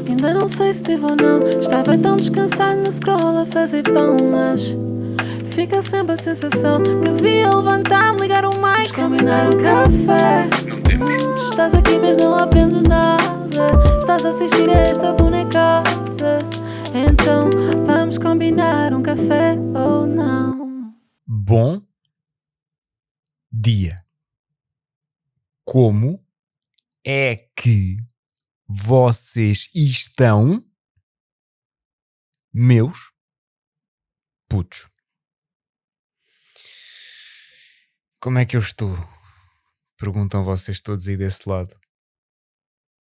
Ainda não sei se devo ou não. Estava tão descansado no scroll a fazer pão, mas fica sempre a sensação que eu devia levantar-me, ligar o mic, combinar um café. Estás aqui mas não aprendes nada. Estás a assistir a esta bonecada. Então vamos combinar um café ou não? Bom dia. Como é que vocês estão, meus putos? Como é que eu estou? Perguntam vocês todos aí desse lado.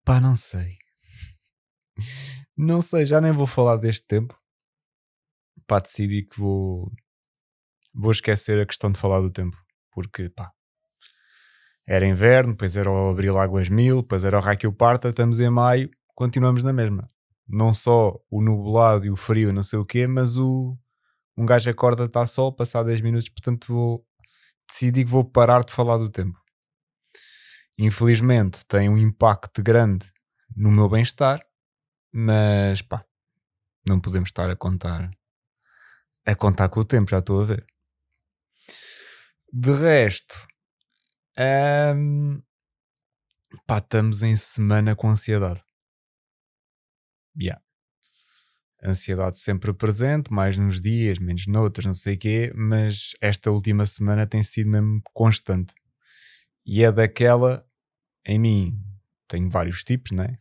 Pá, não sei. Não sei, já nem vou falar deste tempo. Pá, decidi que vou esquecer a questão de falar do tempo. Porque, pá, era inverno, depois era o abril águas mil, depois era o raio que o parta, estamos em maio, continuamos na mesma. Não só o nublado e o frio, não sei o quê, mas um gajo acorda, está sol, passar 10 minutos, portanto decidi que vou parar de falar do tempo. Infelizmente tem um impacto grande no meu bem-estar, mas pá, não podemos estar a contar com o tempo, já estou a ver. De resto, pá, estamos em semana com ansiedade. Yeah. Ansiedade sempre presente, mais nos dias, menos noutros, não sei o quê, mas esta última semana tem sido mesmo constante. E é daquela, em mim, tenho vários tipos, né?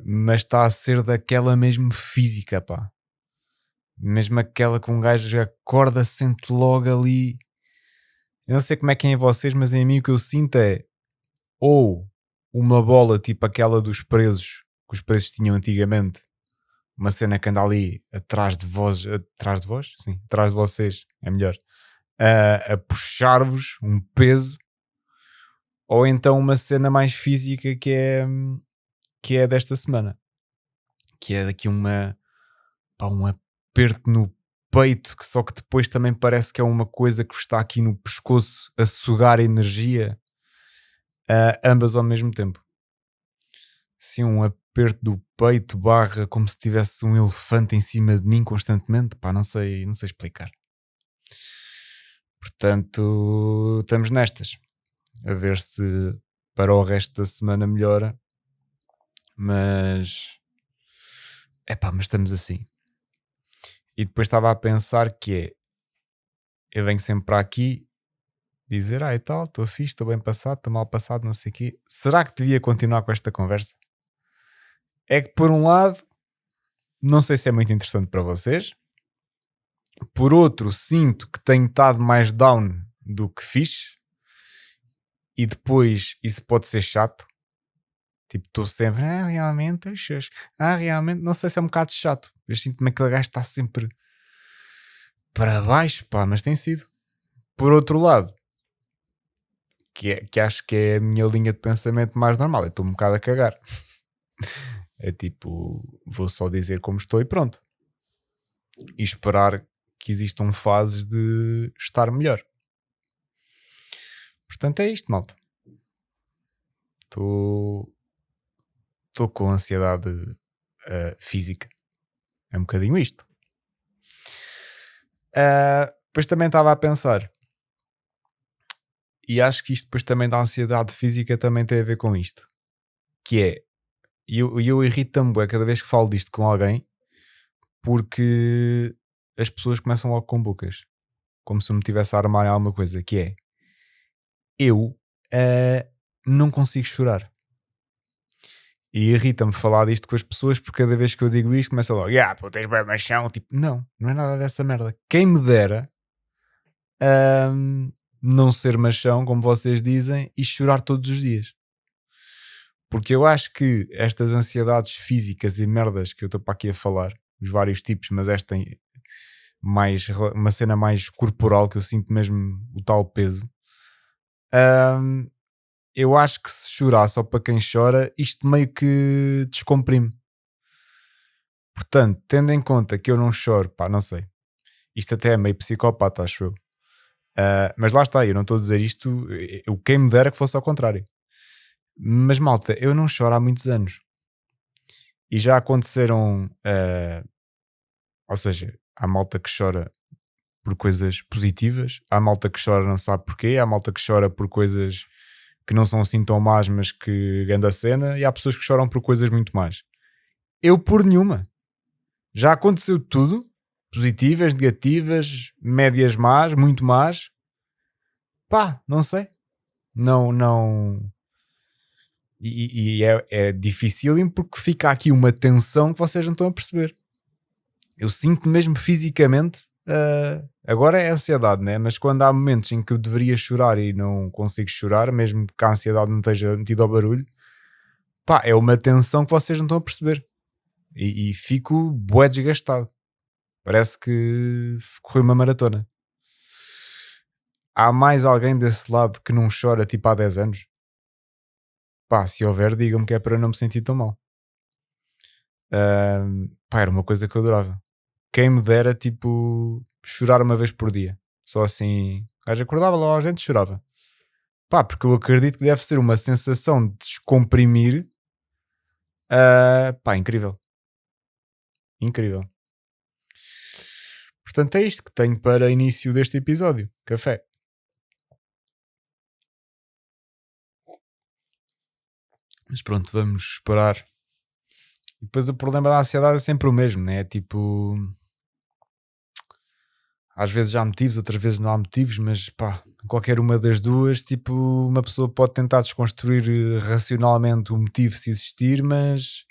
Mas está a ser daquela mesmo física, pá. Mesmo aquela que um gajo acorda, sente logo ali. Eu não sei como é que é em vocês, mas em mim o que eu sinto é ou uma bola tipo aquela dos presos, que os presos tinham antigamente, uma cena que anda ali atrás de vós? Sim, atrás de vocês, é melhor, a puxar-vos um peso, ou então uma cena mais física que é desta semana, que é daqui um aperto no peito, que só que depois também parece que é uma coisa que vos está aqui no pescoço a sugar energia, ambas ao mesmo tempo. Sim, um aperto do peito barra como se tivesse um elefante em cima de mim constantemente, pá, não sei explicar. Portanto, estamos nestas, a ver se para o resto da semana melhora, mas mas estamos assim. E depois estava a pensar que eu venho sempre para aqui dizer, e tal, estou fixe, estou bem passado, estou mal passado, não sei o quê. Será que devia continuar com esta conversa? É que por um lado, não sei se é muito interessante para vocês. Por outro, sinto que tenho estado mais down do que fixe. E depois isso pode ser chato. Tipo, estou sempre, realmente, realmente, não sei se é um bocado chato. Eu sinto-me que aquele gajo está sempre para baixo, pá, mas tem sido. Por outro lado, que acho que é a minha linha de pensamento mais normal, eu estou um bocado a cagar. É tipo, vou só dizer como estou e pronto. E esperar que existam fases de estar melhor. Portanto é isto, malta. Estou com ansiedade física. É um bocadinho isto. Depois também estava a pensar, e acho que isto depois também da ansiedade física também tem a ver com isto, que é, e eu irrito-me bué cada vez que falo disto com alguém, porque as pessoas começam logo com bocas, como se eu me tivesse a armar em alguma coisa, que é, eu não consigo chorar. E irrita-me falar disto com as pessoas, porque cada vez que eu digo isto começa logo, pô, tens bem machão, tipo, não é nada dessa merda. Quem me dera não ser machão, como vocês dizem, e chorar todos os dias. Porque eu acho que estas ansiedades físicas e merdas que eu estou para aqui a falar, os vários tipos, mas esta tem mais, uma cena mais corporal, que eu sinto mesmo o tal peso. Eu acho que se chorar só para quem chora, isto meio que descomprime. Portanto, tendo em conta que eu não choro, pá, não sei. Isto até é meio psicopata, acho eu. Mas lá está, eu não estou a dizer isto, quem me dera que fosse ao contrário. Mas malta, eu não choro há muitos anos. E já aconteceram, ou seja, há malta que chora por coisas positivas, há malta que chora não sabe porquê, há malta que chora por coisas que não são assim tão más, mas que ganda cena, e há pessoas que choram por coisas muito más. Eu por nenhuma. Já aconteceu tudo, positivas, negativas, médias más, muito más. Pá, não sei. Não. E é dificílimo porque fica aqui uma tensão que vocês não estão a perceber. Eu sinto mesmo fisicamente, agora é ansiedade, né? Mas quando há momentos em que eu deveria chorar e não consigo chorar, mesmo que a ansiedade não esteja metida ao barulho, pá, é uma tensão que vocês não estão a perceber. E fico bué desgastado. Parece que corri uma maratona. Há mais alguém desse lado que não chora tipo há 10 anos? Pá, se houver, digam-me que é para eu não me sentir tão mal. Pá, era uma coisa que eu adorava. Quem me dera, tipo, chorar uma vez por dia. Só assim, o gajo acordava lá, a gente chorava. Pá, porque eu acredito que deve ser uma sensação de descomprimir. Pá, incrível. Incrível. Portanto, é isto que tenho para início deste episódio. Café. Mas pronto, vamos esperar. E depois o problema da ansiedade é sempre o mesmo, né? É tipo, às vezes há motivos, outras vezes não há motivos, mas pá, qualquer uma das duas, tipo, uma pessoa pode tentar desconstruir racionalmente o motivo se existir, mas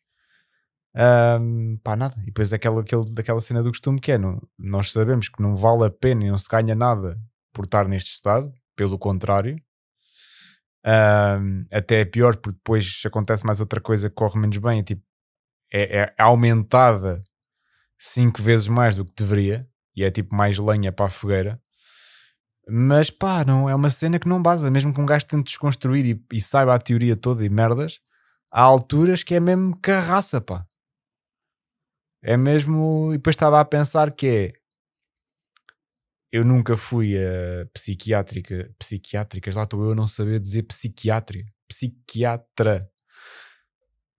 pá, nada. E depois daquela cena do costume que é, nós sabemos que não vale a pena e não se ganha nada por estar neste estado, pelo contrário. Até é pior porque depois acontece mais outra coisa que corre menos bem, tipo, é aumentada 5 vezes mais do que deveria e é tipo mais lenha para a fogueira. Mas pá, não, é uma cena que não basa, mesmo que um gajo tente desconstruir e saiba a teoria toda e merdas, há alturas que é mesmo carraça, pá. É mesmo. E depois estava a pensar que é. Eu nunca fui a psiquiátricas, lá estou eu a não saber dizer psiquiatra.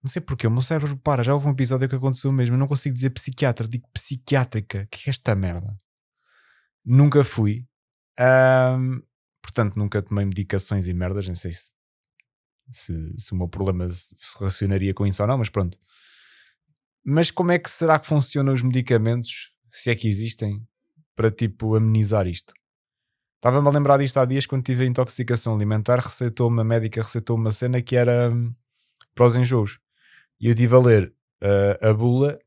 Não sei porquê, o meu cérebro para, já houve um episódio que aconteceu mesmo, eu não consigo dizer psiquiatra, digo psiquiátrica. O que é esta merda? Nunca fui. Portanto, nunca tomei medicações e merdas, nem sei se o meu problema se relacionaria com isso ou não, mas pronto. Mas como é que será que funcionam os medicamentos, se é que existem, para tipo amenizar isto? Estava-me a lembrar disto há dias quando tive a intoxicação alimentar, a médica receitou uma cena que era para os enjoos. E eu estive a ler a bula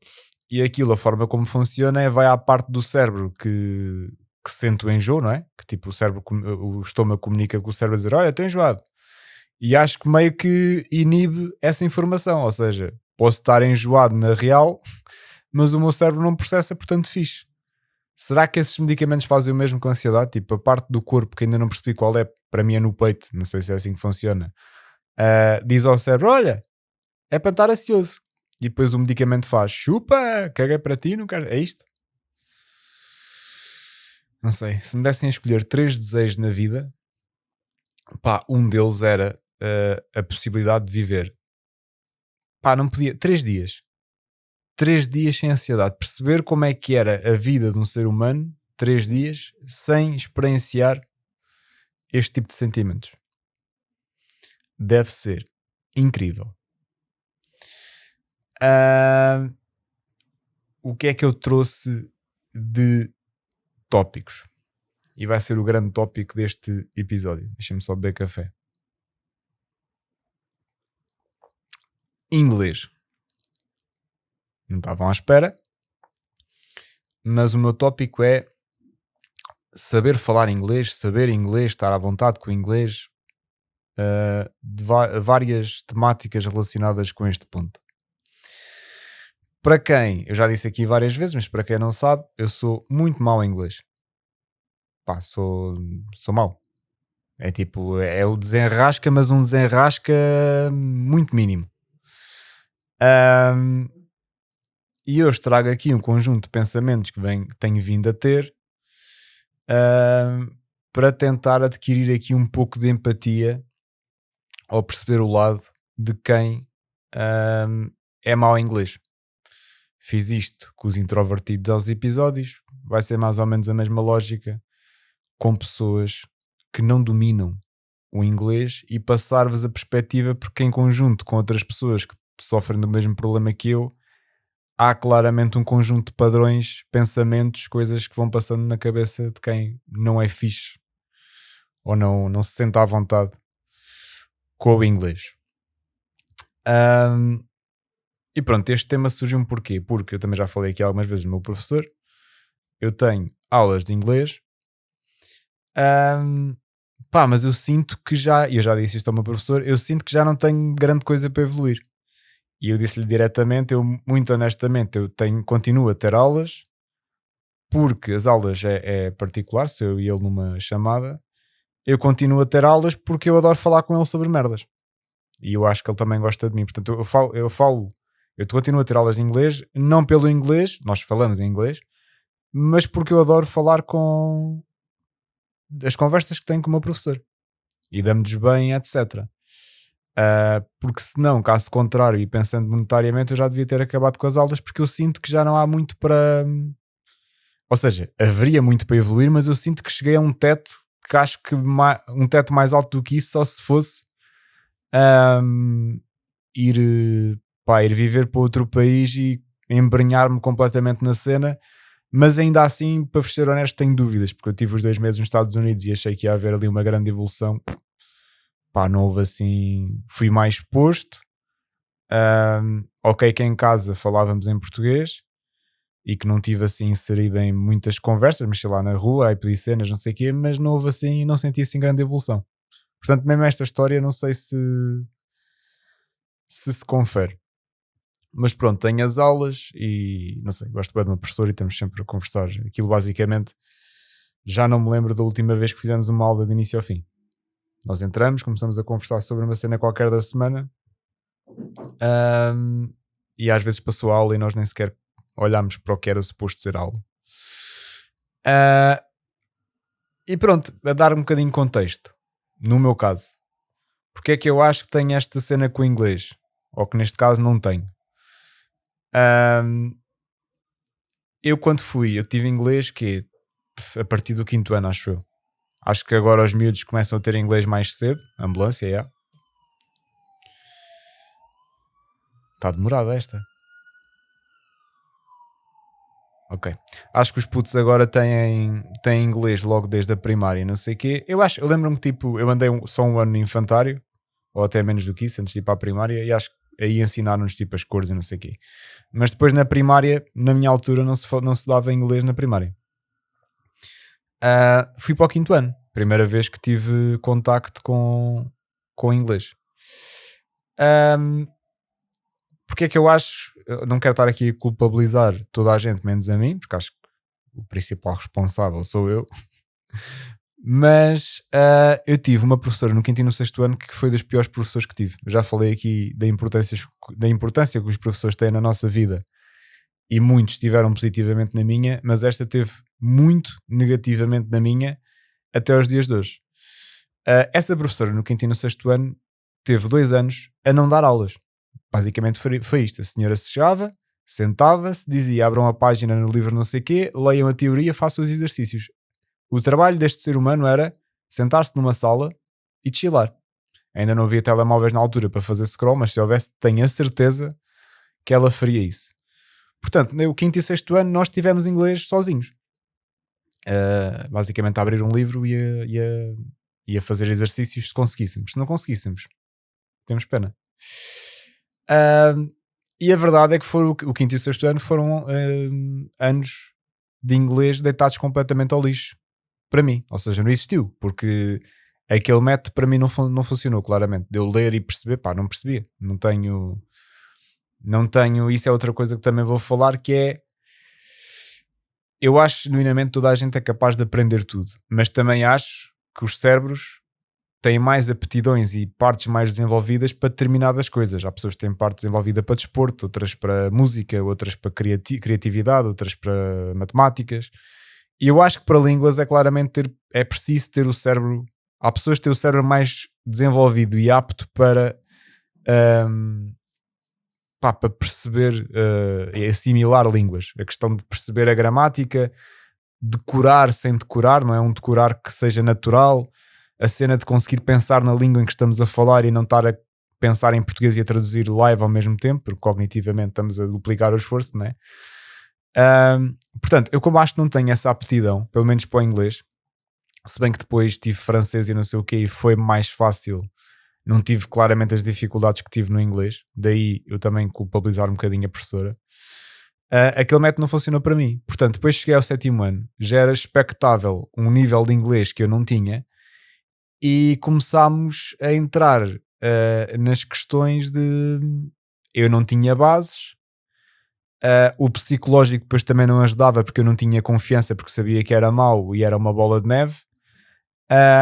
e aquilo, a forma como funciona é vai à parte do cérebro que sente o enjoo, não é? Que tipo o estômago comunica com o cérebro a dizer, olha, estou enjoado. E acho que meio que inibe essa informação, ou seja, posso estar enjoado na real, mas o meu cérebro não processa, portanto fixe. Será que esses medicamentos fazem o mesmo com a ansiedade? Tipo, a parte do corpo que ainda não percebi qual é, para mim é no peito, não sei se é assim que funciona, diz ao cérebro, olha, é para estar ansioso. E depois o medicamento faz, chupa, caguei para ti, não quero, é isto? Não sei, se me dessem a escolher 3 desejos na vida, pá, um deles era a possibilidade de viver, pá, não podia, 3 dias. 3 dias sem ansiedade, perceber como é que era a vida de um ser humano 3 dias sem experienciar este tipo de sentimentos. Deve ser incrível. O que é que eu trouxe de tópicos? E vai ser o grande tópico deste episódio. Deixem-me só beber café. Inglês. Não estavam à espera. Mas o meu tópico é saber falar inglês, saber inglês, estar à vontade com o inglês, de várias temáticas relacionadas com este ponto. Para quem, eu já disse aqui várias vezes, mas para quem não sabe, eu sou muito mau em inglês. Pá, sou mau. É tipo, é o desenrasca, mas um desenrasca muito mínimo. E eu trago aqui um conjunto de pensamentos que tenho vindo a ter para tentar adquirir aqui um pouco de empatia ou perceber o lado de quem é mau em inglês. Fiz isto com os introvertidos aos episódios, vai ser mais ou menos a mesma lógica com pessoas que não dominam o inglês e passar-vos a perspectiva, porque em conjunto com outras pessoas que sofrem do mesmo problema que eu, há claramente um conjunto de padrões, pensamentos, coisas que vão passando na cabeça de quem não é fixe ou não se sente à vontade com o inglês. E pronto, este tema surgiu porquê? Porque eu também já falei aqui algumas vezes do meu professor. Eu tenho aulas de inglês, mas eu sinto que eu já disse isto ao meu professor, eu sinto que já não tenho grande coisa para evoluir. E eu disse-lhe diretamente, muito honestamente, continuo a ter aulas, porque as aulas é particular, se eu e ele numa chamada, eu continuo a ter aulas porque eu adoro falar com ele sobre merdas. E eu acho que ele também gosta de mim. Portanto, eu continuo a ter aulas de inglês, não pelo inglês, nós falamos em inglês, mas porque eu adoro falar com as conversas que tenho com o meu professor. E damos bem, etc. Porque senão, caso contrário, e pensando monetariamente, eu já devia ter acabado com as aulas, porque eu sinto que já não há muito para... Ou seja, haveria muito para evoluir, mas eu sinto que cheguei a um teto, que acho que um teto mais alto do que isso só se fosse ir viver para outro país e embrenhar-me completamente na cena. Mas ainda assim, para ser honesto, tenho dúvidas, porque eu tive os 2 meses nos Estados Unidos e achei que ia haver ali uma grande evolução. Não houve assim, fui mais exposto. Ok, que em casa falávamos em português e que não tive assim inserido em muitas conversas, mas sei lá, na rua, aí pedi cenas, não sei o quê, mas não houve assim, não senti assim grande evolução. Portanto, mesmo esta história não sei se confere. Mas pronto, tenho as aulas e não sei, gosto bem do meu professor e estamos sempre a conversar. Aquilo basicamente, já não me lembro da última vez que fizemos uma aula de início ao fim. Nós entramos, começamos a conversar sobre uma cena qualquer da semana, e às vezes passou a aula e nós nem sequer olhámos para o que era suposto ser aula. E pronto, a dar um bocadinho de contexto, no meu caso, porque é que eu acho que tenho esta cena com o inglês, ou que neste caso não tenho. Eu quando eu tive inglês que a partir do 5º ano, acho eu. Acho que agora os miúdos começam a ter inglês mais cedo. Ambulância, já. Está demorada esta. Ok. Acho que os putos agora têm inglês logo desde a primária, não sei o quê. Eu lembro-me que tipo, eu andei só um ano no infantário, ou até menos do que isso, antes de ir para a primária, e acho que aí ensinaram-nos tipo as cores e não sei o quê. Mas depois na primária, na minha altura, não se dava inglês na primária. Fui para o 5º ano, primeira vez que tive contacto com inglês. Porque é que eu não quero estar aqui a culpabilizar toda a gente menos a mim, porque acho que o principal responsável sou eu. Mas eu tive uma professora no 5º e no 6º ano que foi dos piores professores que tive. Eu já falei aqui da importância que os professores têm na nossa vida, e muitos estiveram positivamente na minha, mas esta teve muito negativamente na minha até aos dias de hoje. Essa professora no 5º e no 6º ano teve 2 anos a não dar aulas. Basicamente foi isto: a senhora chegava, sentava-se, dizia: abram a página no livro não sei o quê, leiam a teoria, façam os exercícios. O trabalho deste ser humano era sentar-se numa sala e chilar. Ainda não havia telemóveis na altura para fazer scroll, mas se houvesse, tenho a certeza que ela faria isso. Portanto, no 5º e 6º ano nós tivemos inglês sozinhos. Basicamente a abrir um livro e a fazer exercícios se conseguíssemos. Se não conseguíssemos, temos pena. E a verdade é que o 5º e 6º ano foram anos de inglês deitados completamente ao lixo para mim, ou seja, não existiu, porque aquele método para mim não funcionou claramente, de eu ler e perceber, não percebia, não tenho, isso é outra coisa que também vou falar, que é, eu acho genuinamente toda a gente é capaz de aprender tudo, mas também acho que os cérebros têm mais aptidões e partes mais desenvolvidas para determinadas coisas. Há pessoas que têm parte desenvolvida para desporto, outras para música, outras para criatividade, outras para matemáticas. E eu acho que para línguas é claramente é preciso ter o cérebro. Há pessoas que têm o cérebro mais desenvolvido e apto para, para perceber e assimilar línguas. A questão de perceber a gramática, decorar sem decorar, não é um decorar que seja natural, a cena de conseguir pensar na língua em que estamos a falar e não estar a pensar em português e a traduzir live ao mesmo tempo, porque cognitivamente estamos a duplicar o esforço, não é? Portanto, eu como acho que não tenho essa aptidão, pelo menos para o inglês, se bem que depois tive francês e não sei o quê e foi mais fácil, não tive claramente as dificuldades que tive no inglês, daí eu também culpabilizar um bocadinho a professora. Aquele método não funcionou para mim, portanto depois cheguei ao 7º ano, já era expectável um nível de inglês que eu não tinha e começámos a entrar nas questões de eu não tinha bases. O psicológico depois também não ajudava porque eu não tinha confiança porque sabia que era mau e era uma bola de neve.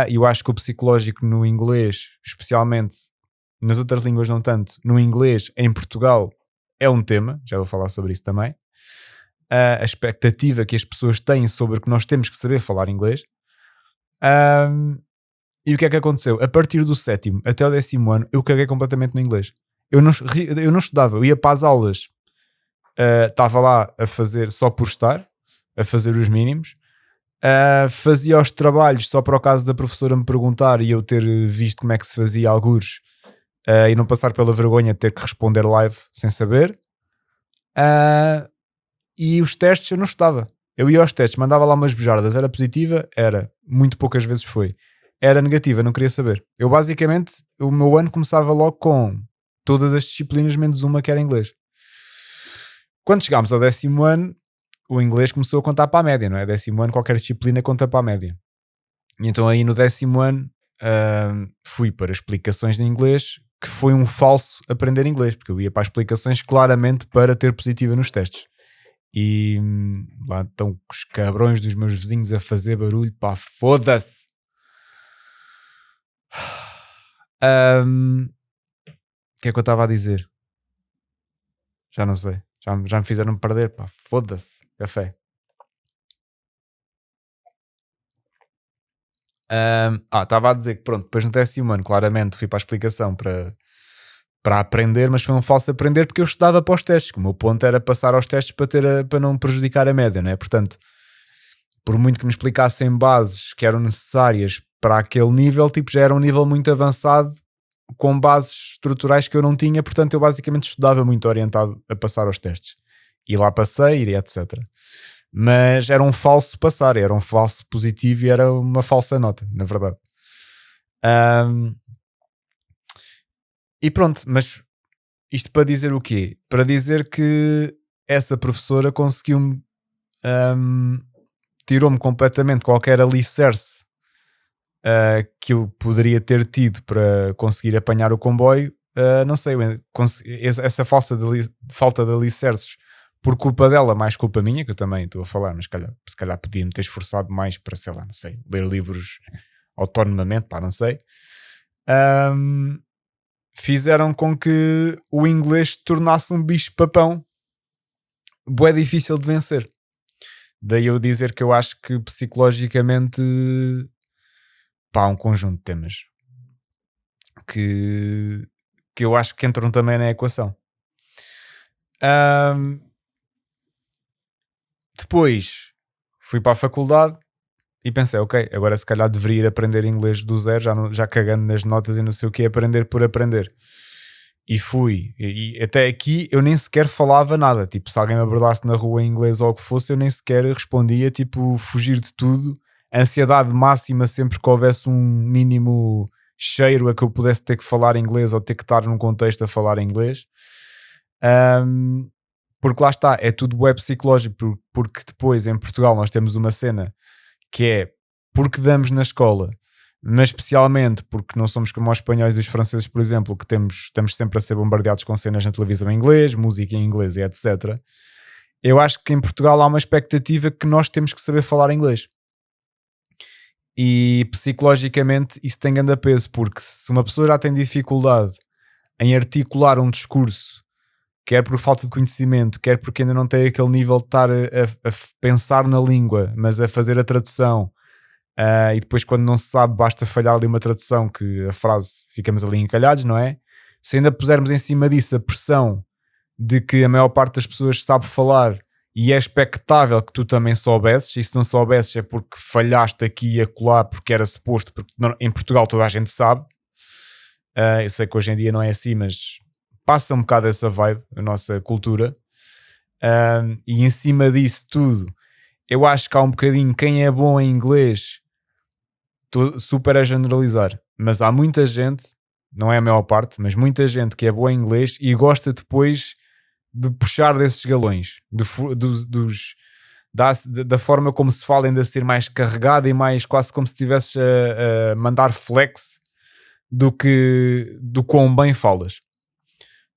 Eu acho que o psicológico no inglês, especialmente nas outras línguas não tanto, no inglês em Portugal é um tema, já vou falar sobre isso também. A expectativa que as pessoas têm sobre que nós temos que saber falar inglês. E o que é que aconteceu? A partir do 7º até o 10º ano eu caguei completamente no inglês. Eu não estudava, eu ia para as aulas, estava lá a fazer só por estar, a fazer os mínimos, fazia os trabalhos só para o caso da professora me perguntar e eu ter visto como é que se fazia algures e não passar pela vergonha de ter que responder live sem saber. E os testes eu não estudava. Eu ia aos testes, mandava lá umas bejardas, era positiva, era, muito poucas vezes foi. Era negativa, não queria saber. Eu basicamente, o meu ano começava logo com todas as disciplinas menos uma que era inglês. Quando chegámos ao 10º ano, o inglês começou a contar para a média, não é? 10º ano qualquer disciplina conta para a média. E então aí no 10º ano fui para explicações de inglês, que foi um falso aprender inglês, porque eu ia para as explicações claramente para ter positiva nos testes. E lá estão os cabrões dos meus vizinhos a fazer barulho, pá, foda-se. O que é que eu estava a dizer? Já não sei. Já me fizeram perder, pá, foda-se. Café. Estava a dizer que pronto, depois no 10º ano claramente fui para a explicação para aprender, mas foi um falso aprender porque eu estudava para os testes, que o meu ponto era passar aos testes para não prejudicar a média, não é? Portanto, por muito que me explicassem bases que eram necessárias para aquele nível, tipo, já era um nível muito avançado com bases estruturais que eu não tinha, portanto eu basicamente estudava muito orientado a passar aos testes. E lá passei e etc. Mas era um falso passar, era um falso positivo e era uma falsa nota, na verdade. E pronto, mas isto para dizer o quê? Para dizer que essa professora conseguiu-me tirou-me completamente qualquer alicerce que eu poderia ter tido para conseguir apanhar o comboio. Não sei, essa falta de alicerces por culpa dela, mais culpa minha, que eu também estou a falar, mas se calhar podia-me ter esforçado mais para, sei lá, não sei, ler livros autonomamente, pá, não sei, fizeram com que o inglês se tornasse um bicho-papão bué difícil de vencer. Daí eu dizer que eu acho que psicologicamente, pá, há um conjunto de temas que eu acho que entram também na equação. Depois fui para a faculdade e pensei, ok, agora se calhar deveria ir aprender inglês do zero, já cagando nas notas e não sei o que, aprender por aprender. E fui, e até aqui eu nem sequer falava nada, tipo, se alguém me abordasse na rua em inglês ou o que fosse, eu nem sequer respondia, tipo, fugir de tudo, ansiedade máxima sempre que houvesse um mínimo cheiro a que eu pudesse ter que falar inglês ou ter que estar num contexto a falar inglês. Porque lá está, é tudo web psicológico, porque depois em Portugal nós temos uma cena que é porque damos na escola, mas especialmente porque não somos como os espanhóis e os franceses, por exemplo, que estamos sempre a ser bombardeados com cenas na televisão em inglês, música em inglês e etc. Eu acho que em Portugal há uma expectativa que nós temos que saber falar inglês. E psicologicamente isso tem grande peso, porque se uma pessoa já tem dificuldade em articular um discurso quer por falta de conhecimento, quer porque ainda não tem aquele nível de estar a pensar na língua, mas a fazer a tradução, e depois quando não se sabe basta falhar ali uma tradução que a frase ficamos ali encalhados, não é? Se ainda pusermos em cima disso a pressão de que a maior parte das pessoas sabe falar e é expectável que tu também soubesses, e se não soubesses é porque falhaste aqui e acolá porque era suposto, porque em Portugal toda a gente sabe. Eu sei que hoje em dia não é assim, mas passa um bocado essa vibe, a nossa cultura. E em cima disso tudo, eu acho que há um bocadinho, quem é bom em inglês, estou super a generalizar, mas há muita gente, não é a maior parte, mas muita gente que é boa em inglês e gosta depois de puxar desses galões, da forma como se fala, ainda ser mais carregada e mais quase como se estivesses a mandar flex do quão bem falas.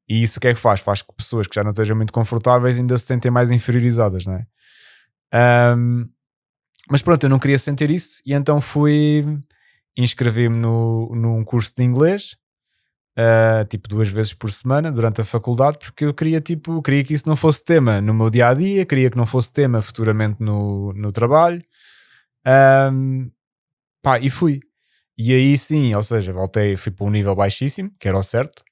E isso o que é que faz? Faz que pessoas que já não estejam muito confortáveis ainda se sentem mais inferiorizadas, não é? Mas pronto, eu não queria sentir isso e então fui inscrever-me num curso de inglês, tipo 2 vezes por semana durante a faculdade, porque eu queria que isso não fosse tema no meu dia-a-dia, queria que não fosse tema futuramente no trabalho. E fui. E aí sim, ou seja, fui para um nível baixíssimo, que era o certo,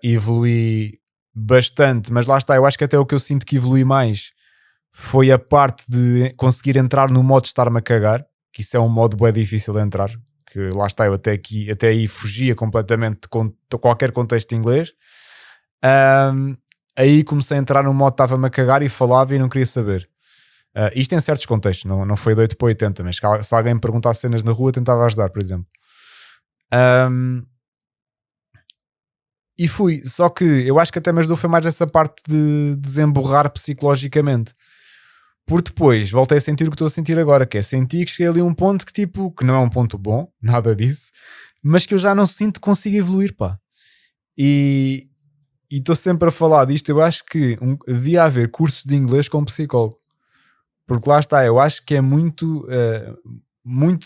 evolui bastante, mas lá está, eu acho que até o que eu sinto que evolui mais foi a parte de conseguir entrar no modo de estar-me a cagar, que isso é um modo bem difícil de entrar, que lá está, eu até aí fugia completamente de qualquer contexto de inglês. Aí comecei a entrar no modo de estava-me a cagar e falava e não queria saber. Isto em certos contextos, não foi de 8 para 80, mas se alguém me perguntasse cenas na rua tentava ajudar, por exemplo. E fui, só que eu acho que até me ajudou foi mais essa parte de desemborrar psicologicamente. Por depois voltei a sentir o que estou a sentir agora, que é sentir que cheguei ali a um ponto que que não é um ponto bom, nada disso, mas que eu já não sinto que consigo evoluir, pá. E estou sempre a falar disto, eu acho que devia haver cursos de inglês com psicólogo. Porque lá está, eu acho que é muito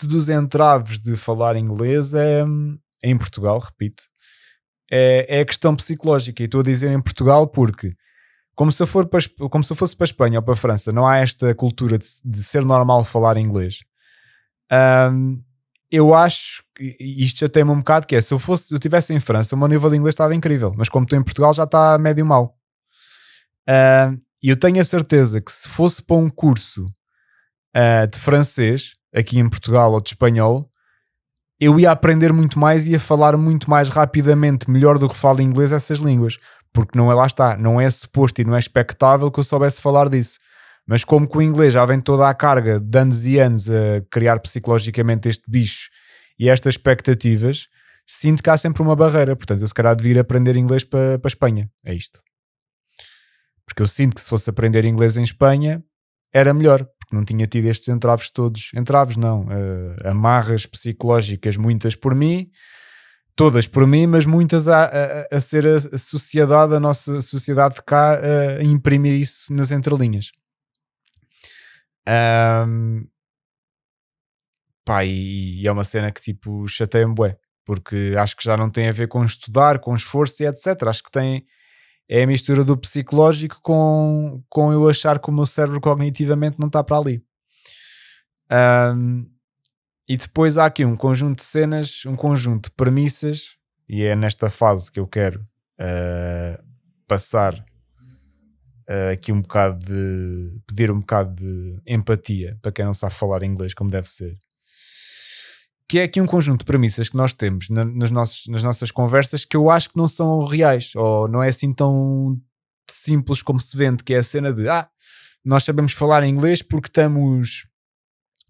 dos entraves de falar inglês em Portugal, repito, é a questão psicológica. E estou a dizer em Portugal porque como se eu fosse para a Espanha ou para a França, não há esta cultura de ser normal falar inglês. Eu acho que isto já tem um bocado, que é, se eu estivesse em França, o meu nível de inglês estava incrível, mas como estou em Portugal já está médio mau. E eu tenho a certeza que se fosse para um curso de francês, aqui em Portugal, ou de espanhol, eu ia aprender muito mais e ia falar muito mais rapidamente, melhor do que falo inglês essas línguas. Porque lá está, não é suposto e não é expectável que eu soubesse falar disso. Mas como com o inglês já vem toda a carga de anos e anos a criar psicologicamente este bicho e estas expectativas, sinto que há sempre uma barreira. Portanto, eu se calhar devia ir aprender inglês para a Espanha. É isto. Porque eu sinto que se fosse aprender inglês em Espanha era melhor, porque não tinha tido estes entraves todos. Entraves não, amarras psicológicas, muitas por mim, todas por mim, mas muitas a ser a sociedade, a nossa sociedade de cá, a imprimir isso nas entrelinhas. E é uma cena que tipo chateia-me bué, porque acho que já não tem a ver com estudar, com esforço e etc. Acho que é a mistura do psicológico com eu achar que o meu cérebro cognitivamente não está para ali. E depois há aqui um conjunto de cenas, um conjunto de premissas, e é nesta fase que eu quero passar aqui um bocado pedir um bocado de empatia para quem não sabe falar inglês como deve ser. Que é aqui um conjunto de premissas que nós temos nas nossas conversas que eu acho que não são reais, ou não é assim tão simples como se vende, que é a cena de nós sabemos falar inglês porque estamos...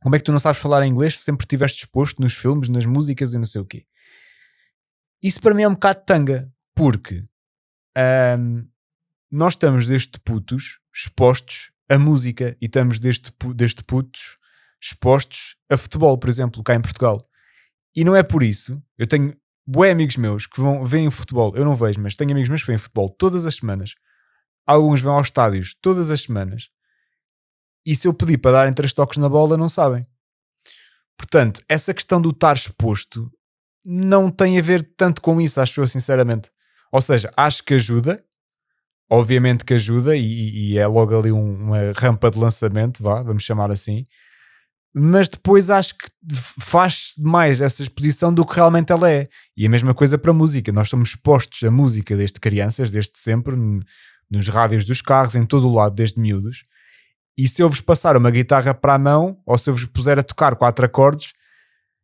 Como é que tu não sabes falar inglês se sempre estiveste exposto nos filmes, nas músicas e não sei o quê? Isso para mim é um bocado tanga, porque nós estamos desde putos expostos a música e estamos desde putos expostos a futebol, por exemplo, cá em Portugal. E não é por isso, eu tenho bué amigos meus que veem futebol, eu não vejo, mas tenho amigos meus que veem futebol todas as semanas. Alguns vão aos estádios todas as semanas. E se eu pedir para darem 3 toques na bola, não sabem. Portanto, essa questão do estar exposto não tem a ver tanto com isso, acho eu sinceramente. Ou seja, acho que ajuda, obviamente que ajuda e é logo ali uma rampa de lançamento, vamos chamar assim. Mas depois acho que faz mais essa exposição do que realmente ela é. E a mesma coisa para a música. Nós somos expostos à música desde crianças, desde sempre, nos rádios dos carros, em todo o lado, desde miúdos. E se eu vos passar uma guitarra para a mão, ou se eu vos puser a tocar 4 acordes,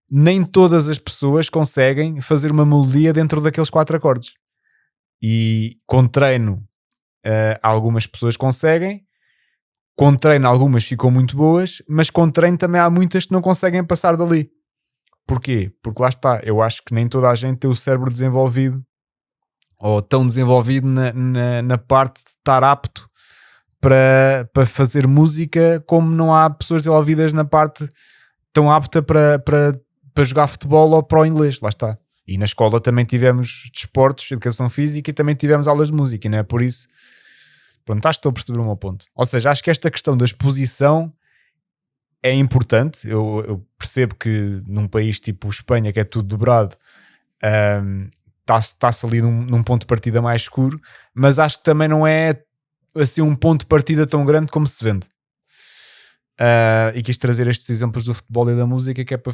nem todas as pessoas conseguem fazer uma melodia dentro daqueles 4 acordes. E com treino, algumas pessoas conseguem. Com treino algumas ficam muito boas, mas com treino também há muitas que não conseguem passar dali. Porquê? Porque lá está, eu acho que nem toda a gente tem o cérebro desenvolvido ou tão desenvolvido na parte de estar apto para fazer música, como não há pessoas desenvolvidas na parte tão apta para jogar futebol ou para o inglês, lá está. E na escola também tivemos desportos, educação física e também tivemos aulas de música, não é por isso. Pronto, acho que estou a perceber o meu ponto. Ou seja, acho que esta questão da exposição é importante. Eu percebo que num país tipo Espanha, que é tudo dobrado, está-se ali num ponto de partida mais escuro, mas acho que também não é assim um ponto de partida tão grande como se vende. E quis trazer estes exemplos do futebol e da música, que é para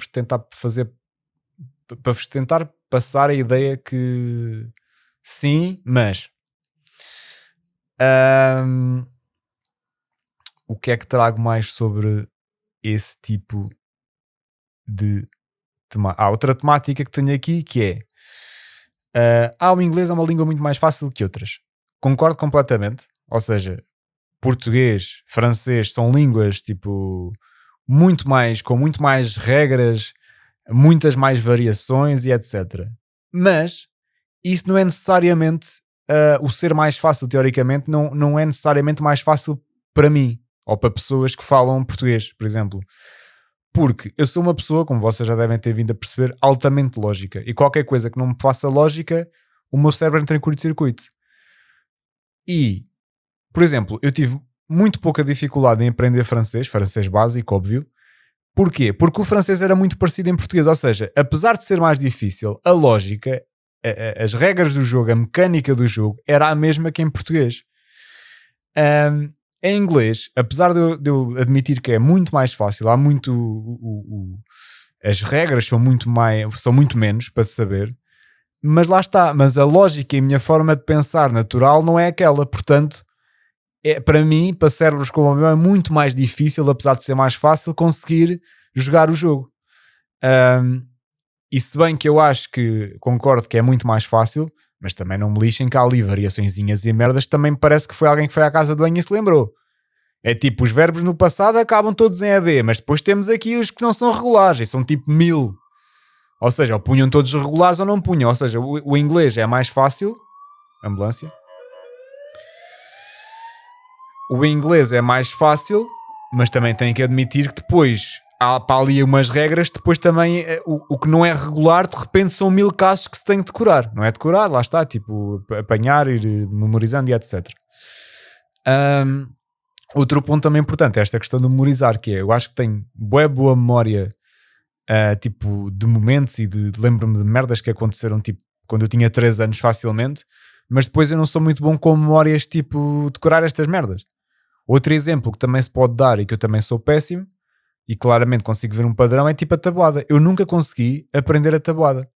vos tentar passar a ideia que sim, mas o que é que trago mais sobre esse tipo de outra temática que tenho aqui, que é o inglês é uma língua muito mais fácil que outras. Concordo completamente. Ou seja, português, francês são línguas tipo com muito mais regras, muitas mais variações e etc. Mas isso não é necessariamente o ser mais fácil, teoricamente, não é necessariamente mais fácil para mim ou para pessoas que falam português, por exemplo. Porque eu sou uma pessoa, como vocês já devem ter vindo a perceber, altamente lógica. E qualquer coisa que não me faça lógica, o meu cérebro entra em curto-circuito. E, por exemplo, eu tive muito pouca dificuldade em aprender francês básico, óbvio. Porquê? Porque o francês era muito parecido em português. Ou seja, apesar de ser mais difícil, a lógica, as regras do jogo, a mecânica do jogo, era a mesma que em português. Em inglês, apesar de eu admitir que é muito mais fácil, há muito as regras são muito menos para saber, mas lá está, mas a lógica e a minha forma de pensar natural não é aquela, portanto para mim, para cérebros como o meu, é muito mais difícil, apesar de ser mais fácil, conseguir jogar o jogo. E se bem que eu acho que concordo que é muito mais fácil, mas também não me lixem que há ali variaçõezinhas e merdas, também me parece que foi alguém que foi à casa de banho e se lembrou. É tipo, os verbos no passado acabam todos em ED, mas depois temos aqui os que não são regulares, e são tipo 1000. Ou seja, ou punham todos regulares ou não punham. Ou seja, o inglês é mais fácil. Ambulância. O inglês é mais fácil, mas também tem que admitir que depois há para ali umas regras, depois também o que não é regular, de repente são 1000 casos que se tem que decorar. Não é decorar, lá está, tipo, apanhar, ir memorizando e etc. Outro ponto também importante é esta questão de memorizar, que é, eu acho que tenho boa memória, tipo, de momentos e lembro-me de merdas que aconteceram, tipo, quando eu tinha 3 anos facilmente, mas depois eu não sou muito bom com memórias, tipo, decorar estas merdas. Outro exemplo que também se pode dar e que eu também sou péssimo, e claramente consigo ver um padrão, é tipo a tabuada. Eu nunca consegui aprender a tabuada.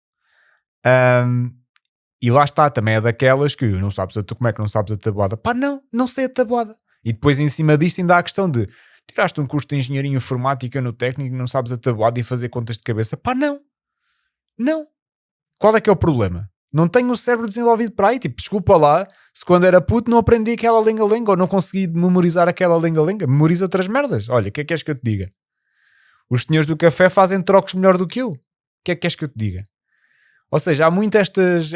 E lá está, também é daquelas que não sabes como é que não sabes a tabuada? Pá, não sei a tabuada. E depois em cima disto ainda há a questão de tiraste um curso de engenharia informática no técnico e não sabes a tabuada e fazer contas de cabeça? Pá, não. Qual é que é o problema? Não tenho o cérebro desenvolvido para aí. Tipo, desculpa lá, se quando era puto não aprendi aquela lenga-lenga ou não consegui memorizar aquela lenga-lenga. Memoriza outras merdas. Olha, o que é que queres que eu te diga? Os senhores do café fazem trocos melhor do que eu. O que é que queres que eu te diga? Ou seja, há muito estas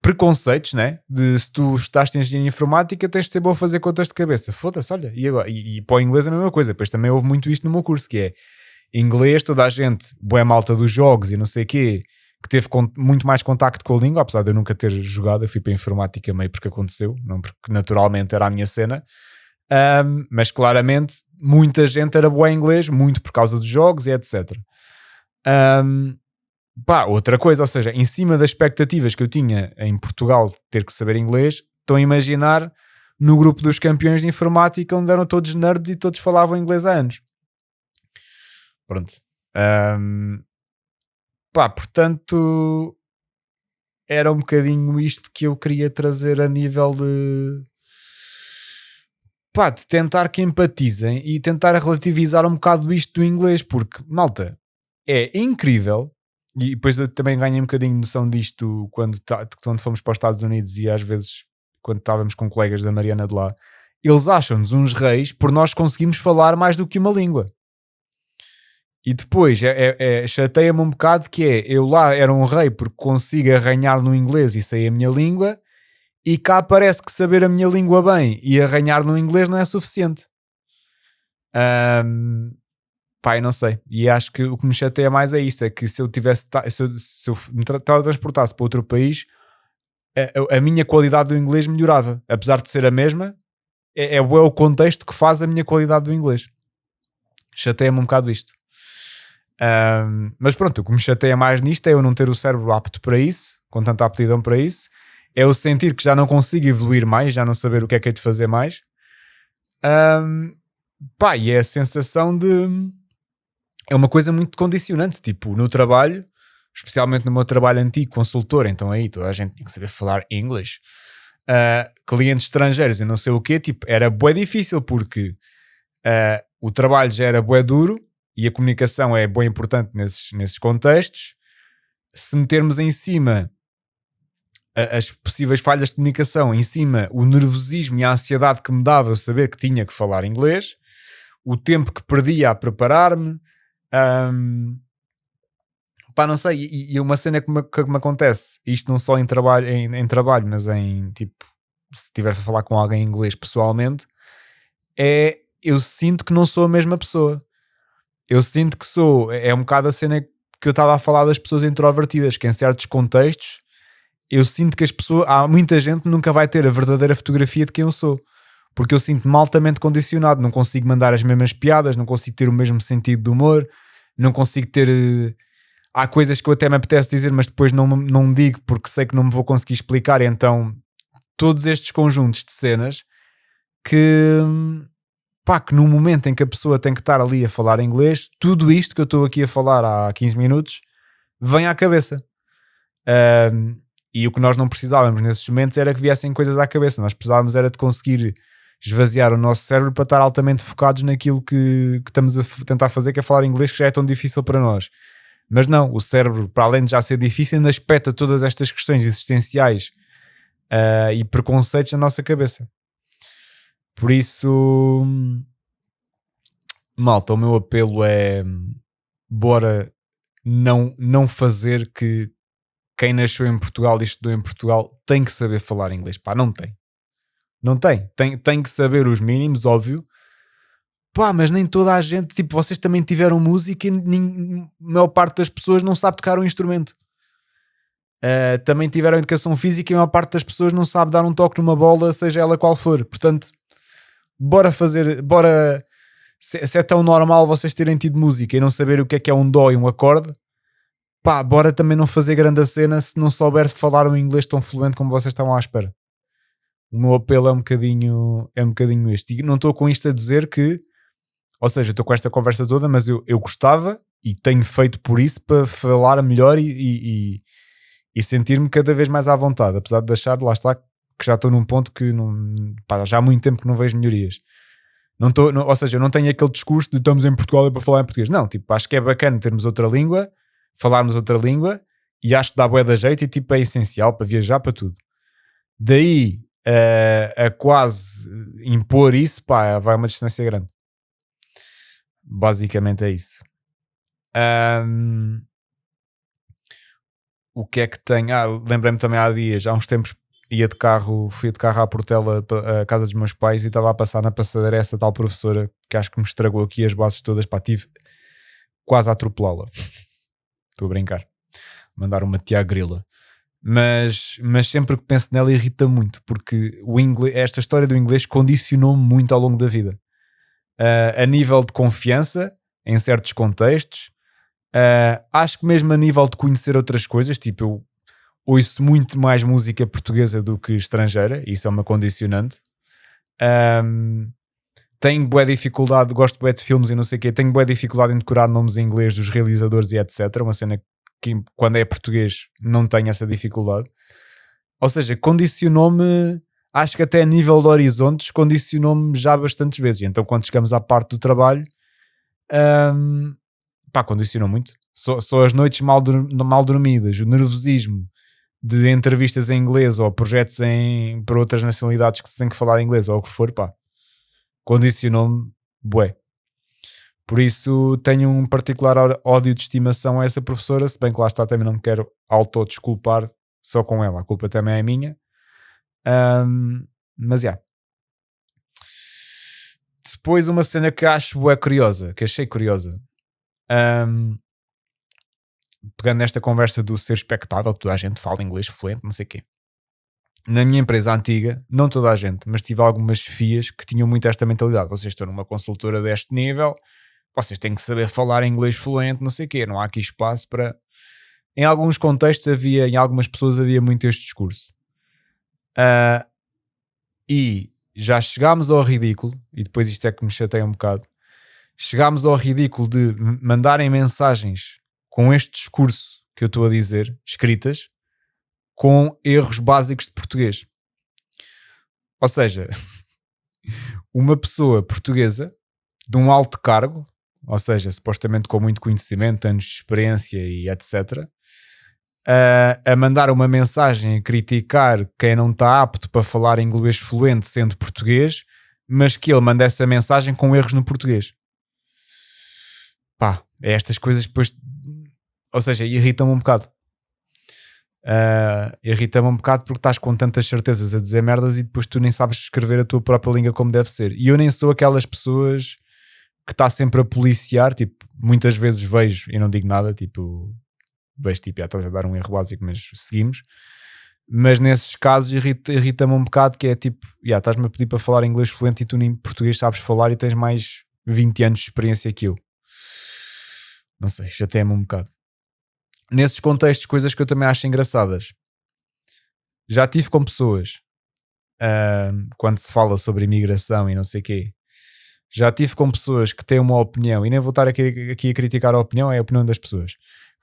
preconceitos, né? De se tu estudaste engenharia informática tens de ser bom a fazer contas de cabeça. Foda-se, olha. E agora? E para o inglês é a mesma coisa. Depois também houve muito isto no meu curso, que é inglês, toda a gente, boa malta dos jogos e não sei o quê, que teve muito mais contacto com a língua, apesar de eu nunca ter jogado. Eu fui para a informática meio porque aconteceu, não porque naturalmente era a minha cena. Mas claramente muita gente era boa em inglês, muito por causa dos jogos e etc. Pá, outra coisa, ou seja, em cima das expectativas que eu tinha em Portugal de ter que saber inglês, estão a imaginar no grupo dos campeões de informática onde eram todos nerds e todos falavam inglês há anos. Pronto. Pá, portanto, era um bocadinho isto que eu queria trazer a nível de tentar que empatizem e tentar relativizar um bocado isto do inglês, porque, malta, é incrível. E depois eu também ganhei um bocadinho de noção disto quando fomos para os Estados Unidos e às vezes quando estávamos com colegas da Mariana de lá, eles acham-nos uns reis por nós conseguirmos falar mais do que uma língua. E depois chateia-me um bocado que eu lá era um rei porque consigo arranhar no inglês e sei a minha língua, e cá parece que saber a minha língua bem e arranhar no inglês não é suficiente. Pá, eu não sei. E acho que o que me chateia mais é isso, é que se eu me transportasse para outro país, a minha qualidade do inglês melhorava. Apesar de ser a mesma, é o contexto que faz a minha qualidade do inglês. Chateia-me um bocado isto. Mas pronto, o que me chateia mais nisto é eu não ter o cérebro apto para isso, com tanta aptidão para isso. É eu sentir que já não consigo evoluir mais, já não saber o que é de fazer mais. Pá, e é a sensação de... É uma coisa muito condicionante, tipo, no trabalho, especialmente no meu trabalho antigo, consultor, então aí toda a gente tinha que saber falar inglês. Clientes estrangeiros e não sei o quê, tipo, era bué difícil porque o trabalho já era bué duro e a comunicação é bué importante nesses contextos. Se metermos em cima as possíveis falhas de comunicação, em cima o nervosismo e a ansiedade que me dava eu saber que tinha que falar inglês, o tempo que perdia a preparar-me, pá, não sei, e uma cena que me acontece, isto não só em trabalho, mas em tipo, se estiver a falar com alguém em inglês pessoalmente, eu sinto que não sou a mesma pessoa. Eu sinto que é um bocado a cena que eu estava a falar das pessoas introvertidas, que em certos contextos eu sinto que há muita gente que nunca vai ter a verdadeira fotografia de quem eu sou, porque eu sinto-me altamente condicionado, não consigo mandar as mesmas piadas, não consigo ter o mesmo sentido de humor, não consigo ter... Há coisas que eu até me apetece dizer, mas depois não digo porque sei que não me vou conseguir explicar, e então todos estes conjuntos de cenas que no momento em que a pessoa tem que estar ali a falar inglês, tudo isto que eu estou aqui a falar há 15 minutos vem à cabeça. E o que nós não precisávamos nesses momentos era que viessem coisas à cabeça, nós precisávamos era de conseguir esvaziar o nosso cérebro para estar altamente focados naquilo que estamos a tentar fazer, que é falar inglês, que já é tão difícil para nós. Mas não, o cérebro, para além de já ser difícil, ainda espeta todas estas questões existenciais e preconceitos na nossa cabeça. Por isso, malta, o meu apelo é bora não fazer que quem nasceu em Portugal e estudou em Portugal tem que saber falar inglês. Pá, não tem. Não tem. Tem que saber os mínimos, óbvio. Pá, mas nem toda a gente... Tipo, vocês também tiveram música e a maior parte das pessoas não sabe tocar um instrumento. Também tiveram educação física e a maior parte das pessoas não sabe dar um toque numa bola, seja ela qual for. Portanto, bora fazer... Se é tão normal vocês terem tido música e não saber o que é um dó e um acorde, pá, bora também não fazer grande a cena se não souber falar um inglês tão fluente como vocês estavam à espera. O meu apelo é um bocadinho este. E não estou com isto a dizer que, ou seja, estou com esta conversa toda, mas eu gostava e tenho feito por isso para falar melhor e sentir-me cada vez mais à vontade, apesar de deixar, lá está, que já estou num ponto que já há muito tempo que não vejo melhorias. Ou seja, eu não tenho aquele discurso de estamos em Portugal para falar em português. Não, tipo, acho que é bacana termos outra língua, falarmos outra língua, e acho que dá bué da jeito e tipo é essencial para viajar, para tudo. Daí a quase impor isso, pá, vai uma distância grande. Basicamente é isso. O que é que tem? Lembrei-me também há dias, há uns tempos fui de carro à Portela, à casa dos meus pais, e estava a passar na passadeira essa tal professora que acho que me estragou aqui as bases todas, pá, tive quase a atropelá-la. Estou a brincar, mandar uma tiagrila. Mas sempre que penso nela irrita muito, porque esta história do inglês condicionou-me muito ao longo da vida, a nível de confiança em certos contextos, Acho que mesmo a nível de conhecer outras coisas, tipo, eu ouço muito mais música portuguesa do que estrangeira, isso é uma condicionante. Tenho bué dificuldade, gosto bué de filmes e não sei o quê, tenho bué dificuldade em decorar nomes em inglês dos realizadores e etc. Uma cena que quando é português não tenho essa dificuldade. Ou seja, condicionou-me, acho que até a nível de horizontes, condicionou-me já bastantes vezes. E então quando chegamos à parte do trabalho, condicionou muito. Só as noites mal dormidas, o nervosismo de entrevistas em inglês ou projetos para outras nacionalidades que se tem que falar inglês ou o que for, condicionou-me bué. Por isso tenho um particular ódio de estimação a essa professora, se bem que lá está, também não me quero autodesculpar só com ela, a culpa também é minha. Mas já. Depois uma cena que acho bué curiosa, que achei curiosa, pegando nesta conversa do ser expectável, que toda a gente fala inglês fluente, não sei o quê. Na minha empresa antiga, não toda a gente, mas tive algumas chefias que tinham muito esta mentalidade. Vocês estão numa consultora deste nível, vocês têm que saber falar inglês fluente, não sei o quê. Não há aqui espaço para... Em alguns contextos havia, em algumas pessoas havia muito este discurso. E já chegámos ao ridículo, e depois isto é que me chateia um bocado, chegámos ao ridículo de mandarem mensagens com este discurso que eu estou a dizer, escritas, com erros básicos de português. Ou seja, uma pessoa portuguesa de um alto cargo, ou seja, supostamente com muito conhecimento, anos de experiência e etc., a mandar uma mensagem a criticar quem não está apto para falar inglês fluente sendo português, mas que ele manda essa mensagem com erros no português. É estas coisas depois, ou seja, irritam-me um bocado. Irrita-me um bocado porque estás com tantas certezas a dizer merdas e depois tu nem sabes escrever a tua própria língua como deve ser. E eu nem sou aquelas pessoas que está sempre a policiar, tipo, muitas vezes vejo e não digo nada, tipo, vejo tipo, já estás a dar um erro básico, mas seguimos. Mas nesses casos irrita-me um bocado, que é tipo, estás-me a pedir para falar inglês fluente e tu nem português sabes falar e tens mais 20 anos de experiência que eu. Não sei, chateia-me um bocado. Nesses contextos, coisas que eu também acho engraçadas. Já tive com pessoas, quando se fala sobre imigração e não sei o quê, já tive com pessoas que têm uma opinião, e nem vou estar aqui a criticar a opinião, é a opinião das pessoas,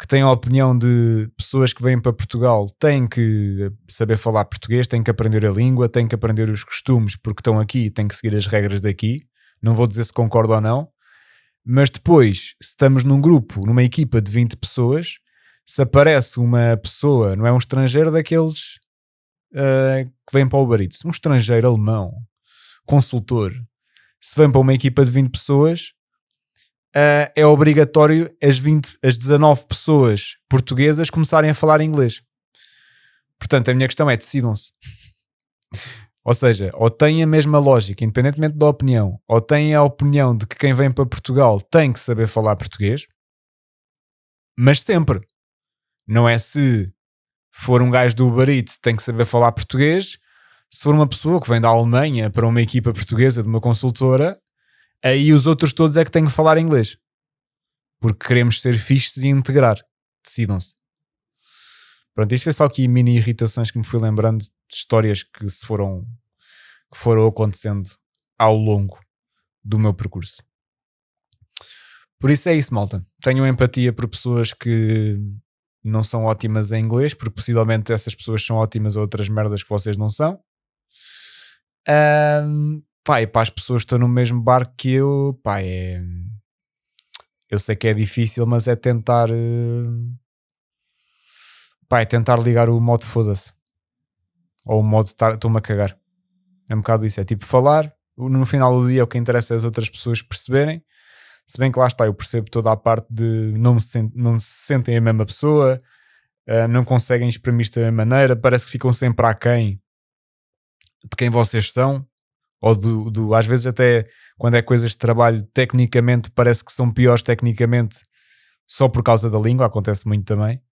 que têm a opinião de pessoas que vêm para Portugal têm que saber falar português, têm que aprender a língua, têm que aprender os costumes porque estão aqui e têm que seguir as regras daqui. Não vou dizer se concordo ou não, mas depois, se estamos num grupo, numa equipa de 20 pessoas, se aparece uma pessoa, não é um estrangeiro daqueles que vem para o Uber Eats, um estrangeiro alemão, consultor, se vem para uma equipa de 20 pessoas, é obrigatório as 19 pessoas portuguesas começarem a falar inglês. Portanto, a minha questão é, decidam-se. Ou seja, ou têm a mesma lógica, independentemente da opinião, ou têm a opinião de que quem vem para Portugal tem que saber falar português, mas sempre. Não é se for um gajo do Uber Eats tem que saber falar português, se for uma pessoa que vem da Alemanha para uma equipa portuguesa de uma consultora, aí os outros todos é que têm que falar inglês. Porque queremos ser fixes e integrar. Decidam-se. Pronto, isto foi só aqui mini irritações que me fui lembrando de histórias que foram acontecendo ao longo do meu percurso. Por isso é isso, malta. Tenham empatia por pessoas que não são ótimas em inglês, porque possivelmente essas pessoas são ótimas a outras merdas que vocês não são. E para as pessoas que estão no mesmo barco que eu, eu sei que é difícil, mas é tentar tentar ligar o modo foda-se, ou o modo estou-me a cagar. É um bocado isso, é tipo falar, no final do dia o que interessa é as outras pessoas perceberem, se bem que lá está, eu percebo toda a parte de não se sentem a mesma pessoa, não conseguem exprimir-se da mesma maneira, parece que ficam sempre aquém de quem vocês são, ou às vezes até quando é coisas de trabalho, tecnicamente parece que são piores tecnicamente só por causa da língua, acontece muito também.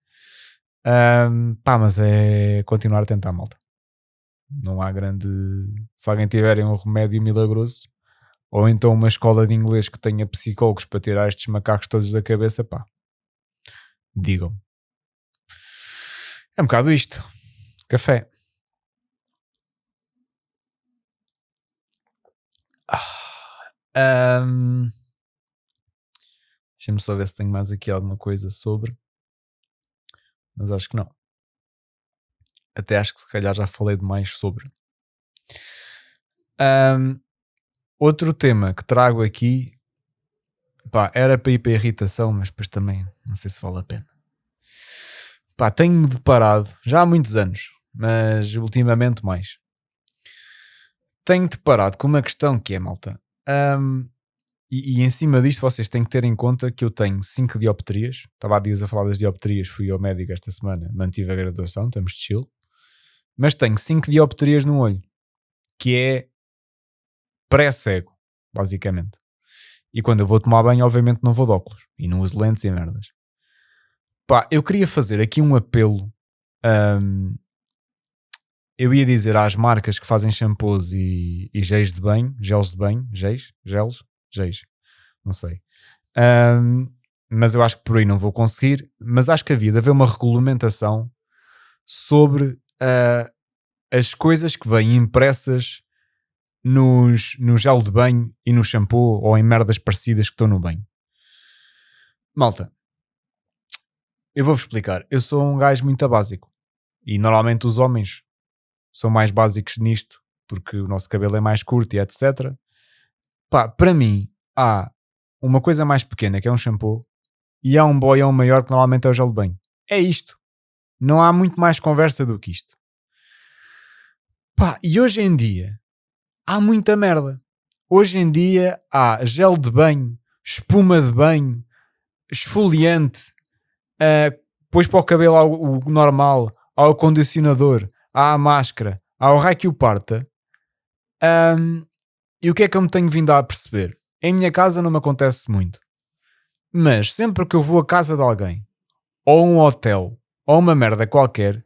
Mas é continuar a tentar, malta. Não há grande... Se alguém tiverem um remédio milagroso, ou então uma escola de inglês que tenha psicólogos para tirar estes macacos todos da cabeça, digam. É um bocado isto. Café. Deixa-me só ver se tenho mais aqui alguma coisa sobre. Mas acho que não. Até acho que se calhar já falei demais sobre. Outro tema que trago aqui, pá, era para ir para a irritação, mas depois também não sei se vale a pena. Pá, tenho-me deparado, já há muitos anos, mas ultimamente mais. Tenho deparado com uma questão que é, malta. E em cima disto vocês têm que ter em conta que eu tenho 5 dioptrias. Estava há dias a falar das dioptrias, fui ao médico esta semana, mantive a graduação, estamos de chill. Mas tenho 5 dioptrias no olho, que é pré-cego, basicamente. E quando eu vou tomar banho, obviamente não vou de óculos e não uso lentes e merdas. Pá, eu queria fazer aqui um apelo. Eu ia dizer às marcas que fazem shampoos e géis de banho, geles de banho, géis, não sei. Mas eu acho que por aí não vou conseguir. Mas acho que havia de haver uma regulamentação sobre as coisas que vêm impressas no gel de banho e no shampoo ou em merdas parecidas que estão no banho. Malta, eu vou-vos explicar. Eu sou um gajo muito básico e normalmente os homens são mais básicos nisto porque o nosso cabelo é mais curto e etc. Pá, para mim há uma coisa mais pequena que é um shampoo e há um boião maior que normalmente é o gel de banho. É isto. Não há muito mais conversa do que isto. Pá, e hoje em dia há muita merda. Hoje em dia há gel de banho, espuma de banho, esfoliante, depois para o cabelo há o normal, há o condicionador, há a máscara, há o raio que o parta. E o que é que eu me tenho vindo a perceber? Em minha casa não me acontece muito. Mas sempre que eu vou à casa de alguém, ou um hotel, ou uma merda qualquer,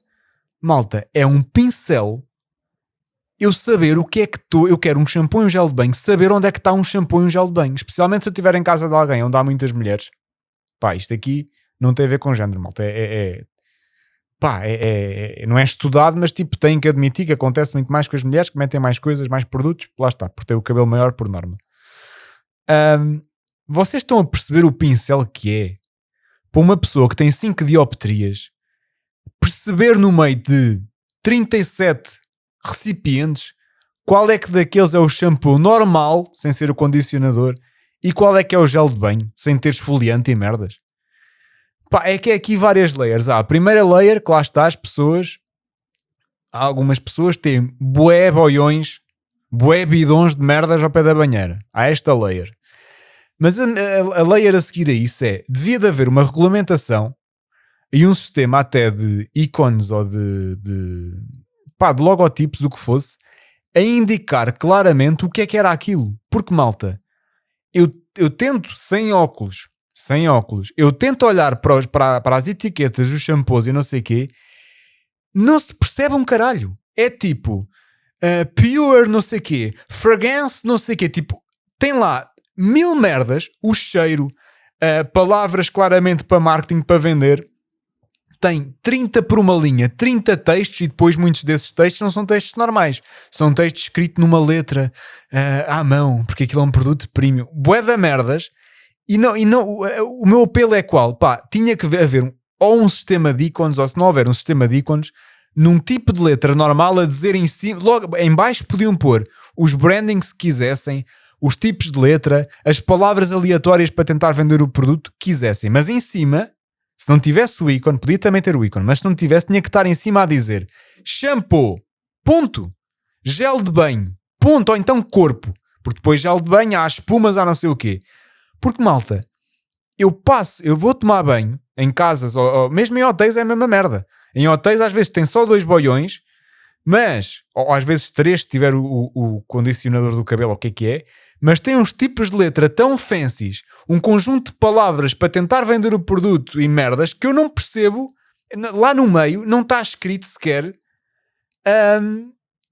malta, é um pincel eu saber o que é que eu quero um shampoo e um gel de banho, saber onde é que está um shampoo e um gel de banho, especialmente se eu estiver em casa de alguém onde há muitas mulheres. Pá, isto aqui não tem a ver com género, malta, não é estudado, mas tipo, tem que admitir que acontece muito mais com as mulheres que metem mais coisas, mais produtos, lá está, por ter o cabelo maior por norma. Vocês estão a perceber o pincel que é para uma pessoa que tem 5 dioptrias perceber no meio de 37 recipientes qual é que daqueles é o shampoo normal, sem ser o condicionador, e qual é que é o gel de banho, sem ter esfoliante e merdas? Pá, é que é aqui várias layers. A primeira layer, que lá está, as pessoas, algumas pessoas têm bué boiões, bué bidões de merdas ao pé da banheira. Há esta layer. Mas a layer a seguir a isso devia de haver uma regulamentação e um sistema até de ícones ou de logotipos, o que fosse, a indicar claramente o que era aquilo. Porque, malta, eu tento, sem óculos, eu tento olhar para as etiquetas dos shampoos e não sei o quê, não se percebe um caralho. É tipo, pure não sei o quê, fragrance não sei o quê, tipo, tem lá 1000 merdas, o cheiro, palavras claramente para marketing, para vender. Tem 30 por uma linha, 30 textos, e depois muitos desses textos não são textos normais. São textos escritos numa letra à mão, porque aquilo é um produto premium. Bué da merdas. E não, o meu apelo é qual? Pá, tinha que haver ou um sistema de ícones, ou se não houver um sistema de ícones, num tipo de letra normal a dizer em cima, logo em baixo podiam pôr os brandings que quisessem, os tipos de letra, as palavras aleatórias para tentar vender o produto que quisessem. Mas em cima, se não tivesse o ícone, podia também ter o ícone, mas se não tivesse, tinha que estar em cima a dizer shampoo, ponto, gel de banho, ponto, ou então corpo, porque depois gel de banho há espumas, há não sei o quê. Porque, malta, eu vou tomar banho em casas, ou mesmo em hotéis é a mesma merda. Em hotéis às vezes tem só 2 boiões, mas, ou às vezes 3 se tiver o condicionador do cabelo, ou o que é, mas tem uns tipos de letra tão fancies, um conjunto de palavras para tentar vender o produto e merdas que eu não percebo, lá no meio não está escrito sequer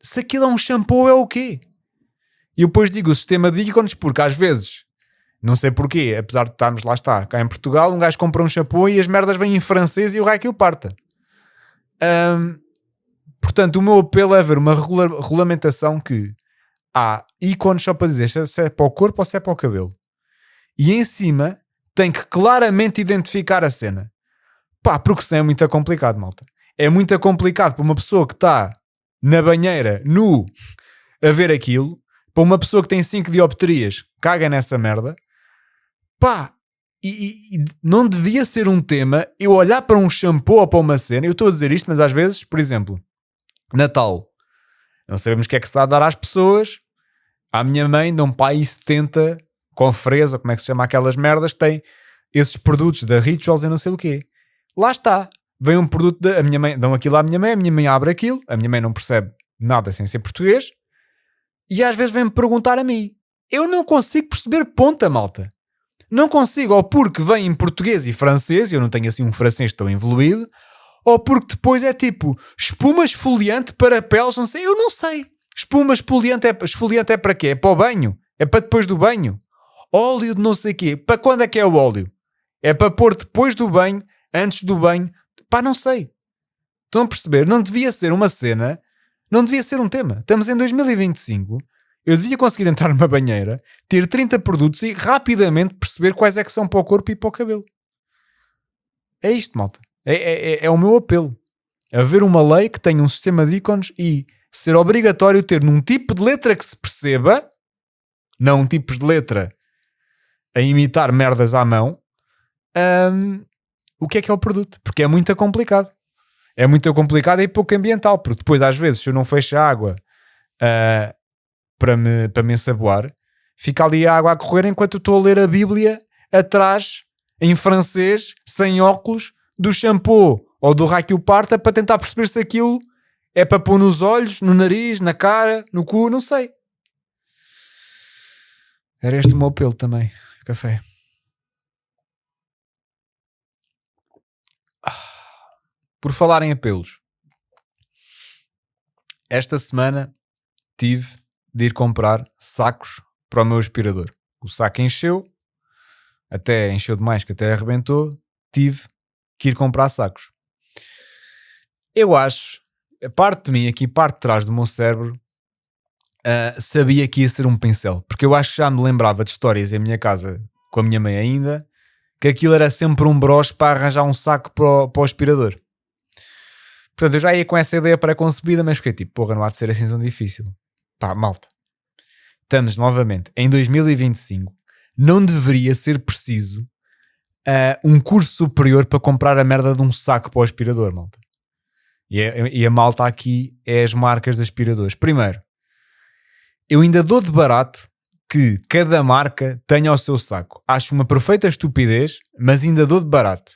se aquilo é um shampoo é o quê. E eu depois digo o sistema de ícones porque às vezes Não sei porquê, apesar de estarmos lá está, cá em Portugal, um gajo compra um shampoo e as merdas vêm em francês e o raio que o parta. Portanto, o meu apelo é haver uma regulamentação que há ícones só para dizer se é para o corpo ou se é para o cabelo. E em cima tem que claramente identificar a cena. Pá, porque senão é muito complicado, malta. É muito complicado para uma pessoa que está na banheira, nu, a ver aquilo, para uma pessoa que tem 5 dioptrias, caga nessa merda. Pá, e não devia ser um tema eu olhar para um shampoo ou para uma cena. Eu estou a dizer isto, mas às vezes, por exemplo, Natal, não sabemos o que é que se dá a dar às pessoas. À minha mãe dão para aí 70 com fresa, como é que se chama aquelas merdas, tem esses produtos da Rituals e não sei o quê. Lá está, vem um produto da minha mãe, dão aquilo à minha mãe abre aquilo, a minha mãe não percebe nada sem ser português, e às vezes vem-me perguntar a mim. Eu não consigo perceber ponta, malta. Não consigo, ou porque vem em português e francês, eu não tenho assim um francês tão evoluído, ou porque depois é tipo espuma esfoliante para peles, não sei, eu não sei. Espuma esfoliante é para quê? É para o banho? É para depois do banho? Óleo de não sei quê. Para quando é que é o óleo? É para pôr depois do banho, antes do banho? Pá, não sei. Estão a perceber? Não devia ser uma cena, não devia ser um tema. Estamos em 2025, eu devia conseguir entrar numa banheira, ter 30 produtos e rapidamente perceber quais é que são para o corpo e para o cabelo. É isto, malta. É o meu apelo. Haver uma lei que tenha um sistema de ícones e ser obrigatório ter num tipo de letra que se perceba, não um tipo de letra a imitar merdas à mão, o que é o produto. Porque é muito complicado. É muito complicado e pouco ambiental. Porque depois, às vezes, se eu não fecho a água para me ensaboar, fica ali a água a correr enquanto eu estou a ler a Bíblia atrás, em francês, sem óculos, do shampoo ou do raio que o parta, para tentar perceber se aquilo é para pôr nos olhos, no nariz, na cara, no cu, não sei. Era este o meu apelo também. Café. Por falar em apelos, esta semana tive de ir comprar sacos para o meu aspirador. O saco encheu, até encheu demais que até arrebentou, tive que ir comprar sacos. Eu acho, a parte de mim aqui, parte de trás do meu cérebro, sabia que ia ser um pincel, porque eu acho que já me lembrava de histórias em minha casa, com a minha mãe ainda, que aquilo era sempre um broche para arranjar um saco para o aspirador. Portanto, eu já ia com essa ideia pré-concebida, mas fiquei tipo, porra, não há de ser assim tão difícil. Pá, malta. Estamos novamente em 2025. Não deveria ser preciso um curso superior para comprar a merda de um saco para o aspirador, malta. E a malta aqui é as marcas de aspiradores. Primeiro, eu ainda dou de barato que cada marca tenha o seu saco. Acho uma perfeita estupidez, mas ainda dou de barato.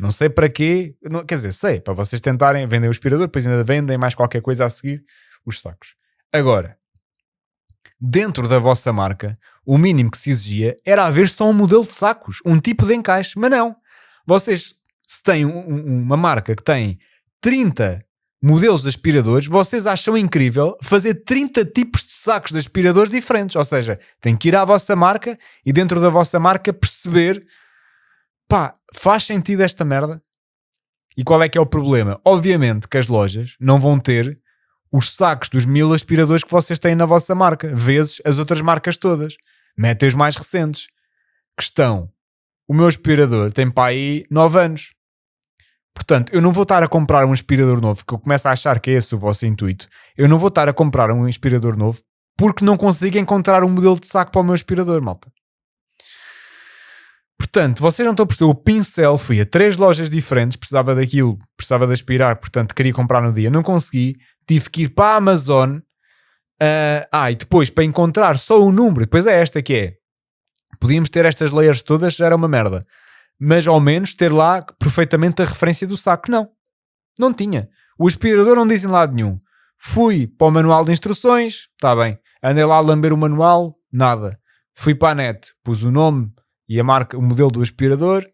Não sei para quê, quer dizer, sei, para vocês tentarem vender o aspirador, depois ainda vendem mais qualquer coisa a seguir, os sacos. Agora, dentro da vossa marca, o mínimo que se exigia era haver só um modelo de sacos, um tipo de encaixe, mas não. Vocês, se têm uma marca que tem 30 modelos de aspiradores, vocês acham incrível fazer 30 tipos de sacos de aspiradores diferentes, ou seja, tem que ir à vossa marca e dentro da vossa marca perceber, pá, faz sentido esta merda? E qual é que é o problema? Obviamente que as lojas não vão ter os sacos dos 1000 aspiradores que vocês têm na vossa marca, vezes as outras marcas todas. Metem os mais recentes. Questão. O meu aspirador tem para aí 9 anos. Portanto, eu não vou estar a comprar um aspirador novo, que eu começo a achar que é esse o vosso intuito. Eu não vou estar a comprar um aspirador novo porque não consigo encontrar um modelo de saco para o meu aspirador, malta. Portanto, vocês não estão a perceber, o pincel, fui a 3 lojas diferentes, precisava daquilo, precisava de aspirar, portanto queria comprar no dia, não consegui, tive que ir para a Amazon, e depois para encontrar só o número, depois é esta que é, podíamos ter estas layers todas, já era uma merda, mas ao menos ter lá perfeitamente a referência do saco, não tinha, o aspirador não diz em lado nenhum, fui para o manual de instruções, está bem, andei lá a lamber o manual, nada, fui para a net, pus o nome e a marca, o modelo do aspirador.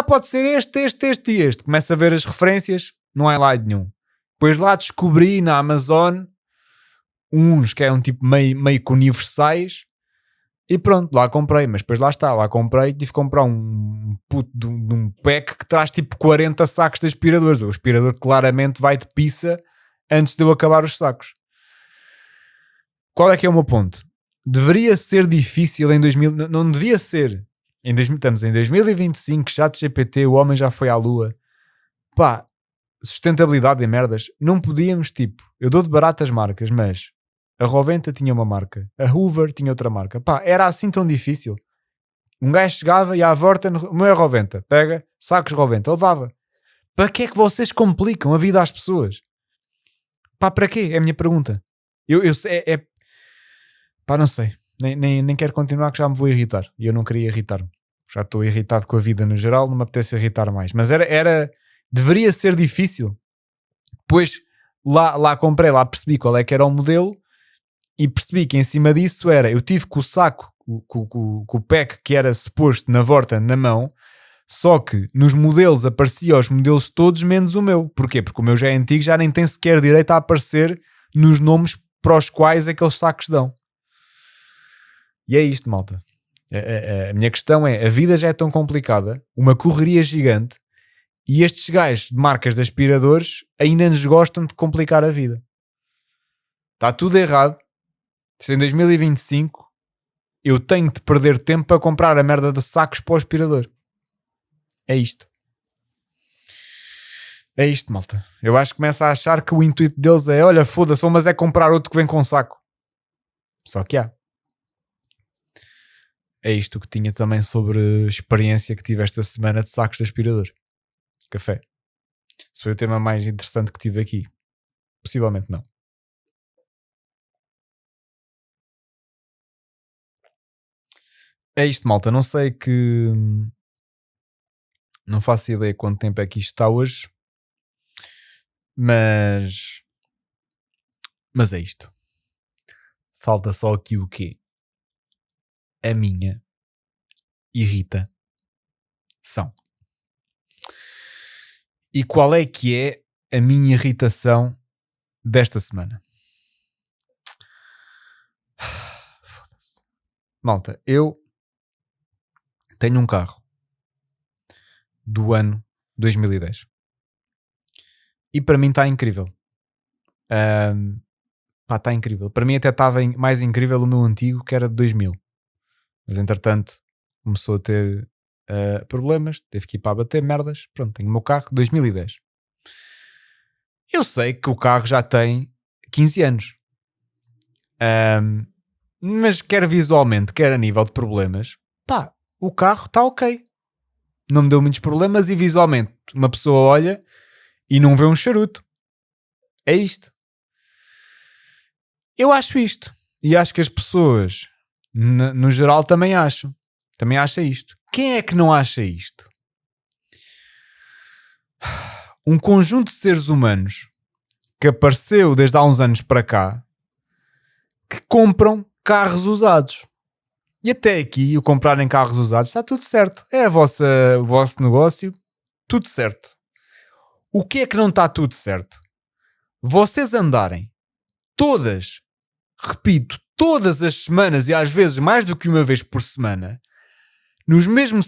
Pode ser este. Começa a ver as referências, não é lá nenhum. Depois lá descobri na Amazon uns que eram tipo meio que universais. E pronto, lá comprei, mas depois lá está, lá comprei e tive que comprar um puto de um pack que traz tipo 40 sacos de aspiradores. O aspirador claramente vai de pizza antes de eu acabar os sacos. Qual é que é o meu ponto? Deveria ser difícil em 2000... Não devia ser. Estamos em 2025, ChatGPT, o homem já foi à lua. Pá, sustentabilidade e merdas. Não podíamos, tipo... Eu dou de baratas marcas, mas... A Roventa tinha uma marca. A Hoover tinha outra marca. Pá, era assim tão difícil. Um gajo chegava e à volta... O meu é Roventa. Pega, sacos Roventa. Levava. Para que é que vocês complicam a vida às pessoas? Pá, para quê? É a minha pergunta. Pá, não sei. Nem quero continuar que já me vou irritar. E eu não queria irritar-me. Já estou irritado com a vida no geral. Não me apetece irritar mais. Mas deveria ser difícil. Depois lá comprei, lá percebi qual é que era o modelo. E percebi que em cima disso eu tive com o saco, com o pack que era suposto na Vorta na mão, só que nos modelos aparecia os modelos todos menos o meu. Porquê? Porque o meu já é antigo, já nem tem sequer direito a aparecer nos nomes para os quais aqueles sacos dão. E é isto, malta. A minha questão é, a vida já é tão complicada, uma correria gigante, e estes gajos de marcas de aspiradores ainda nos gostam de complicar a vida. Está tudo errado. Se em 2025 eu tenho de perder tempo para comprar a merda de sacos para o aspirador. É isto. É isto, malta. Eu acho que começa a achar que o intuito deles é, olha, foda-se, mas é comprar outro que vem com saco. Só que há. É isto que tinha também sobre a experiência que tive esta semana de sacos de aspirador. Café. Se foi o tema mais interessante que tive aqui. Possivelmente não. É isto, malta. Não sei que... Não faço ideia quanto tempo é que isto está hoje. Mas é isto. Falta só aqui o quê? A minha irritação. E qual é que é a minha irritação desta semana? Foda-se. Malta, eu tenho um carro do ano 2010 e para mim está incrível. Está incrível. Para mim até estava mais incrível o meu antigo, que era de 2000, mas entretanto começou a ter problemas, teve que ir para bater merdas. Pronto, tenho o meu carro 2010. Eu sei que o carro já tem 15 anos, mas quer visualmente, quer a nível de problemas, pá, o carro está ok, não me deu muitos problemas. E visualmente uma pessoa olha e não vê um charuto. É isto. Eu acho isto, e acho que as pessoas no geral também acham. Também acha isto. Quem é que não acha isto? Um conjunto de seres humanos que apareceu desde há uns anos para cá, que compram carros usados. E até aqui, o comprarem carros usados, está tudo certo. É o vosso negócio, tudo certo. O que é que não está tudo certo? Vocês andarem todas as semanas, e às vezes mais do que uma vez por semana, nos mesmos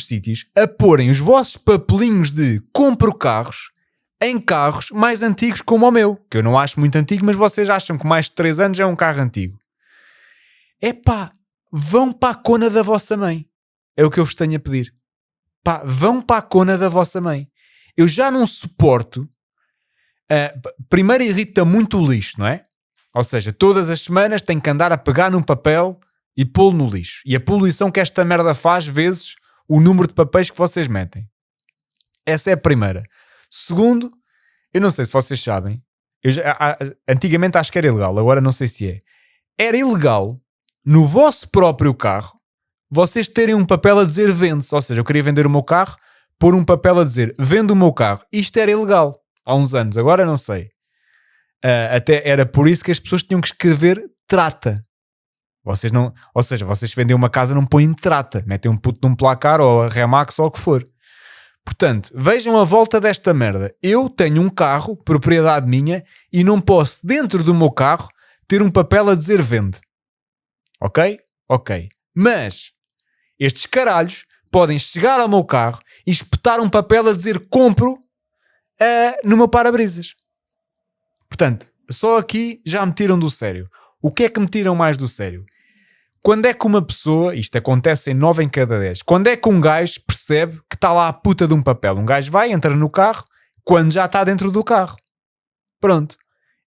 sítios, a porem os vossos papelinhos de compro carros em carros mais antigos como o meu, que eu não acho muito antigo, mas vocês acham que mais de 3 anos é um carro antigo. Epá, vão para a cona da vossa mãe. É o que eu vos tenho a pedir. Pá, vão para a cona da vossa mãe. Eu já não suporto. Primeiro irrita muito o lixo, não é? Ou seja, todas as semanas tenho que andar a pegar num papel e pô-lo no lixo. E a poluição que esta merda faz vezes o número de papéis que vocês metem. Essa é a primeira. Segundo, eu não sei se vocês sabem, antigamente acho que era ilegal, agora não sei se é. Era ilegal no vosso próprio carro vocês terem um papel a dizer vende-se. Ou seja, eu queria vender o meu carro, pôr um papel a dizer vendo o meu carro. Isto era ilegal há uns anos, agora não sei. Até era por isso que as pessoas tinham que escrever trata. Vocês não, ou seja, vocês vendem uma casa, não põem trata, metem um puto num placar ou a Remax ou o que for. Portanto, vejam a volta desta merda. Eu tenho um carro, propriedade minha, e não posso, dentro do meu carro, ter um papel a dizer vende. Ok? Ok. Mas estes caralhos podem chegar ao meu carro e espetar um papel a dizer compro no meu para-brisas. Portanto, só aqui já me tiram do sério. O que é que me tiram mais do sério? Quando é que uma pessoa, isto acontece em 9 em cada 10, quando é que um gajo percebe que está lá a puta de um papel? Um gajo vai, entra no carro, quando já está dentro do carro. Pronto.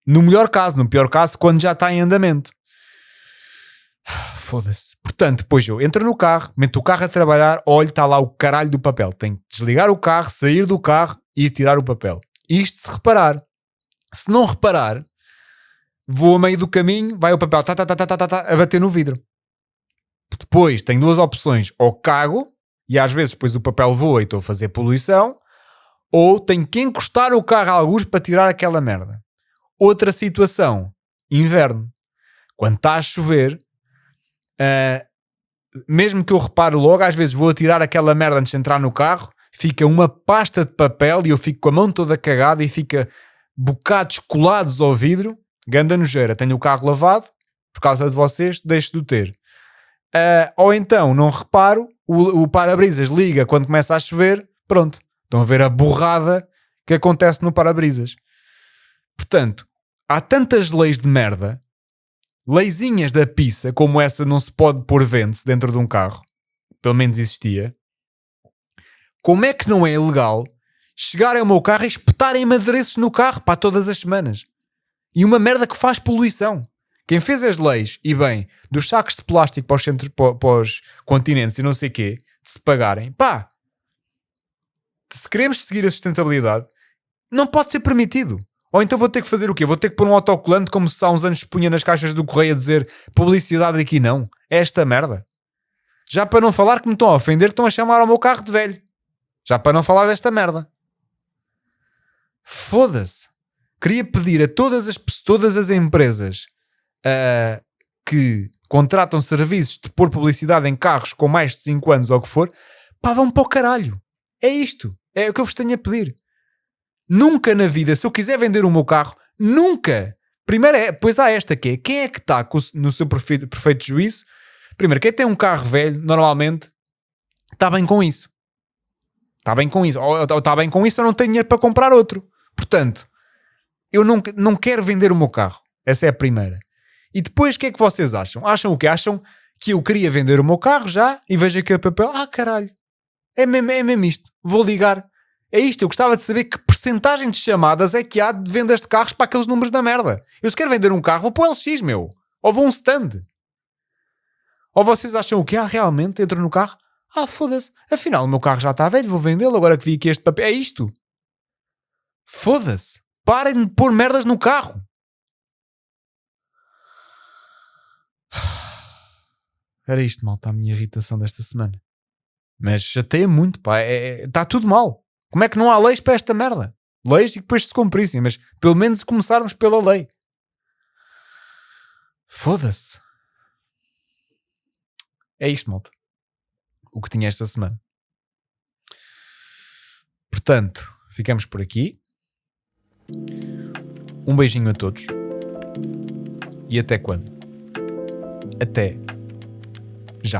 No melhor caso, no pior caso, quando já está em andamento. Foda-se. Portanto, depois eu entro no carro, meto o carro a trabalhar, olho, está lá o caralho do papel. Tenho que desligar o carro, sair do carro e tirar o papel. Isto se reparar. Se não reparar, vou a meio do caminho, vai o papel a bater no vidro. Depois tenho duas opções. Ou cago, e às vezes depois o papel voa e estou a fazer poluição, ou tenho que encostar o carro a algures para tirar aquela merda. Outra situação, inverno. Quando está a chover, mesmo que eu repare logo, às vezes vou a tirar aquela merda antes de entrar no carro, fica uma pasta de papel e eu fico com a mão toda cagada e fica bocados colados ao vidro. Ganda nojeira. Tenho o carro lavado, por causa de vocês, deixo de o ter. Ou então, não reparo, o para-brisas liga quando começa a chover, pronto. Estão a ver a borrada que acontece no para-brisas. Portanto, há tantas leis de merda, leizinhas da pizza, como essa não se pode pôr vento dentro de um carro, pelo menos existia. Como é que não é ilegal chegarem ao meu carro e espetarem adereços no carro para todas as semanas? E uma merda que faz poluição. Quem fez as leis, e bem, dos sacos de plástico para os, para os continentes e não sei o quê, de se pagarem, pá, se queremos seguir a sustentabilidade, não pode ser permitido. Ou então vou ter que fazer o quê? Vou ter que pôr um autocolante como se há uns anos se punha nas caixas do correio a dizer publicidade aqui não. É esta merda. Já para não falar que me estão a ofender, estão a chamar ao meu carro de velho. Já para não falar desta merda. Foda-se. Queria pedir a todas as empresas que contratam serviços de pôr publicidade em carros com mais de 5 anos ou o que for, pá, vão para o caralho. É isto. É o que eu vos tenho a pedir. Nunca na vida, se eu quiser vender o meu carro, nunca. Primeiro depois há esta que é, quem é que está no seu perfeito juízo? Primeiro, quem tem um carro velho, normalmente, está bem com isso. Está bem com isso. Ou está bem com isso ou não tem dinheiro para comprar outro. Portanto, eu não quero vender o meu carro. Essa é a primeira. E depois, o que é que vocês acham? Acham o quê? Acham que eu queria vender o meu carro já e vejo aqui o papel. Ah, caralho. É mesmo isto. Vou ligar. É isto. Eu gostava de saber que percentagem de chamadas é que há de vendas de carros para aqueles números da merda. Eu se quero vender um carro, vou para o LX, meu. Ou vou a um stand. Ou vocês acham o quê? Ah, realmente? Entro no carro? Ah, foda-se. Afinal, o meu carro já está velho. Vou vendê-lo agora que vi aqui este papel. É isto. Foda-se. Parem de pôr merdas no carro. Era isto, malta, a minha irritação desta semana. Mas chateia muito, pá. Está tudo mal. Como é que não há leis para esta merda? Leis e depois se cumprissem, mas pelo menos começarmos pela lei. Foda-se. É isto, malta. O que tinha esta semana. Portanto, ficamos por aqui. Um beijinho a todos. E até quando? Até já.